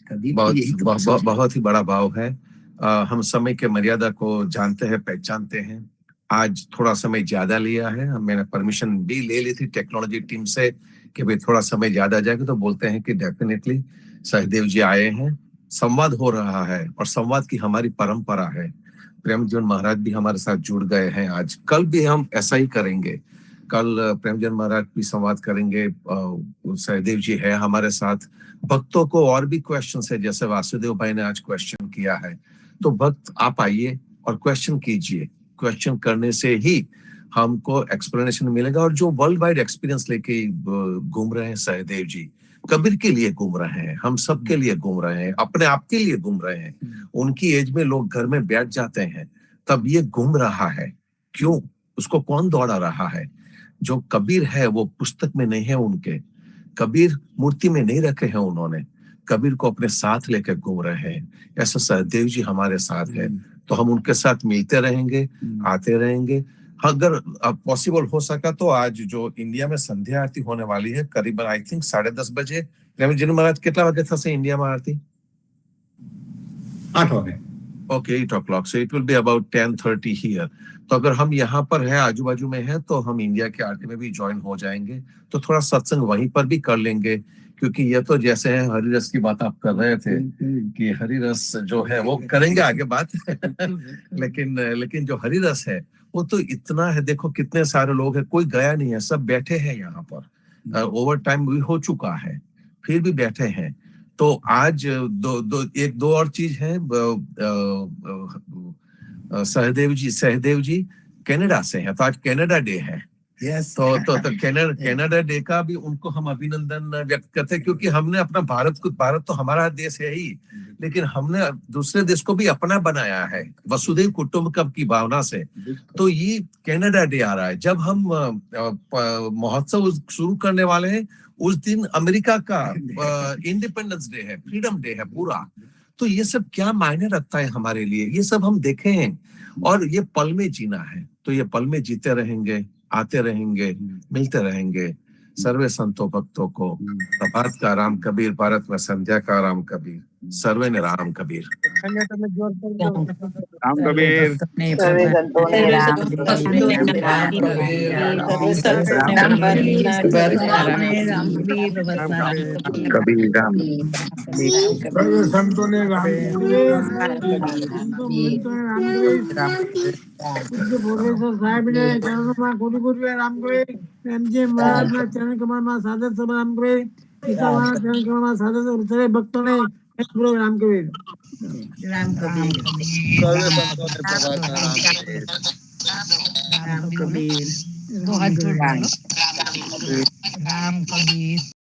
बहुत ही बड़ा भाव है। हम समय के मर्यादा को जानते हैं, पहचानते हैं। आज थोड़ा समय ज्यादा लिया है, मैंने परमिशन भी ले ली थी टेक्नोलॉजी टीम से कि भाई थोड़ा समय ज्यादा जाएगा, तो बोलते हैं कि डेफिनेटली सहदेव जी आए हैं, संवाद हो रहा है, और संवाद की हमारी परंपरा है। प्रेमजीवन महाराज भी हमारे साथ जुड़ गए हैं आज, कल भी हम ऐसा ही करेंगे। कल प्रेमजीवन महाराज भी संवाद करेंगे, सहदेव जी है हमारे साथ। भक्तों को और भी क्वेश्चन है, जैसे वासुदेव भाई ने आज क्वेश्चन किया है, तो भक्त आप आइए और क्वेश्चन कीजिए। क्वेश्चन करने से ही हमको एक्सप्लेनेशन मिलेगा। और जो वर्ल्ड वाइड एक्सपीरियंस लेके घूम रहे हैं सहदेव जी, कबीर के लिए घूम रहे हैं, हम सब के लिए घूम रहे हैं, अपने आप के लिए घूम रहे हैं। उनकी एज में लोग घर में बैठ जाते हैं, तब ये घूम रहा है क्यों? उसको कौन दौड़ा रहा है? जो कबीर है वो पुस्तक में नहीं है उनके, कबीर मूर्ति में नहीं रखे हैं उन्होंने, कबीर को अपने साथ लेकर घूम रहे हैं। ऐसा सहदेव जी हमारे साथ है, तो हम उनके साथ मिलते रहेंगे, आते रहेंगे। अगर पॉसिबल हो सका तो आज जो इंडिया में संध्या आरती होने वाली है, करीबन आई थिंक 10:30 बजे। महाराज कितना बजे था से इंडिया में आरती? 8 बजे। Okay 8 o'clock, so it will be about 10:30 here. तो अगर हम यहाँ पर है, आजू बाजू में है, तो हम इंडिया के आरती में भी ज्वाइन हो जाएंगे, तो थोड़ा सत्संग वहीं पर भी कर लेंगे, क्योंकि ये तो जैसे है हरिरस की बात आप कर रहे थे कि हरिरस जो है वो करेंगे आगे बात लेकिन जो हरिरस है वो तो इतना है, देखो कितने सारे लोग हैं, कोई गया नहीं है, सब बैठे हैं यहाँ पर, ओवर टाइम भी हो चुका है, फिर भी बैठे हैं। तो आज एक दो और चीज है, सहदेव जी कनाडा से हैं, तो आज कनाडा डे है। यस तो कनाडा डे का भी उनको हम अभिनंदन व्यक्त करते हैं, क्योंकि हमने अपना भारत तो हमारा देश है ही, लेकिन हमने दूसरे देश को भी अपना बनाया है वसुधैव कुटुंबकम की भावना से। तो ये कनाडा डे आ रहा है, जब हम महोत्सव शुरू करने वाले हैं, उस दिन अमेरिका का इंडिपेंडेंस डे है, फ्रीडम डे है पूरा। तो ये सब क्या मायने रखता है हमारे लिए, ये सब हम देखे हैं, और ये पल में जीना है, तो ये पल में जीते रहेंगे, आते रहेंगे, मिलते रहेंगे। सर्वे संतों भक्तों को प्रभात का राम कबीर, भारत में संध्या का राम कबीर, सर्वे ने राम कबीर। राम कबीर सर्वे संतों ने राम कबीर राम सर्वे संतों ने राम पूज्य भोगेश्वर साहेब ने चरणों में कोटि कोटि राम कबीर, एमजे महाराज ने चरण कमल में सादर सब राम कबीर, पिता महाराज चरण कमल में सादर सब सारे भक्तों ने पूरा राम कबीर। राम कबीर सर्वे संतों ने प्रभात राम कबीर राम कबीर।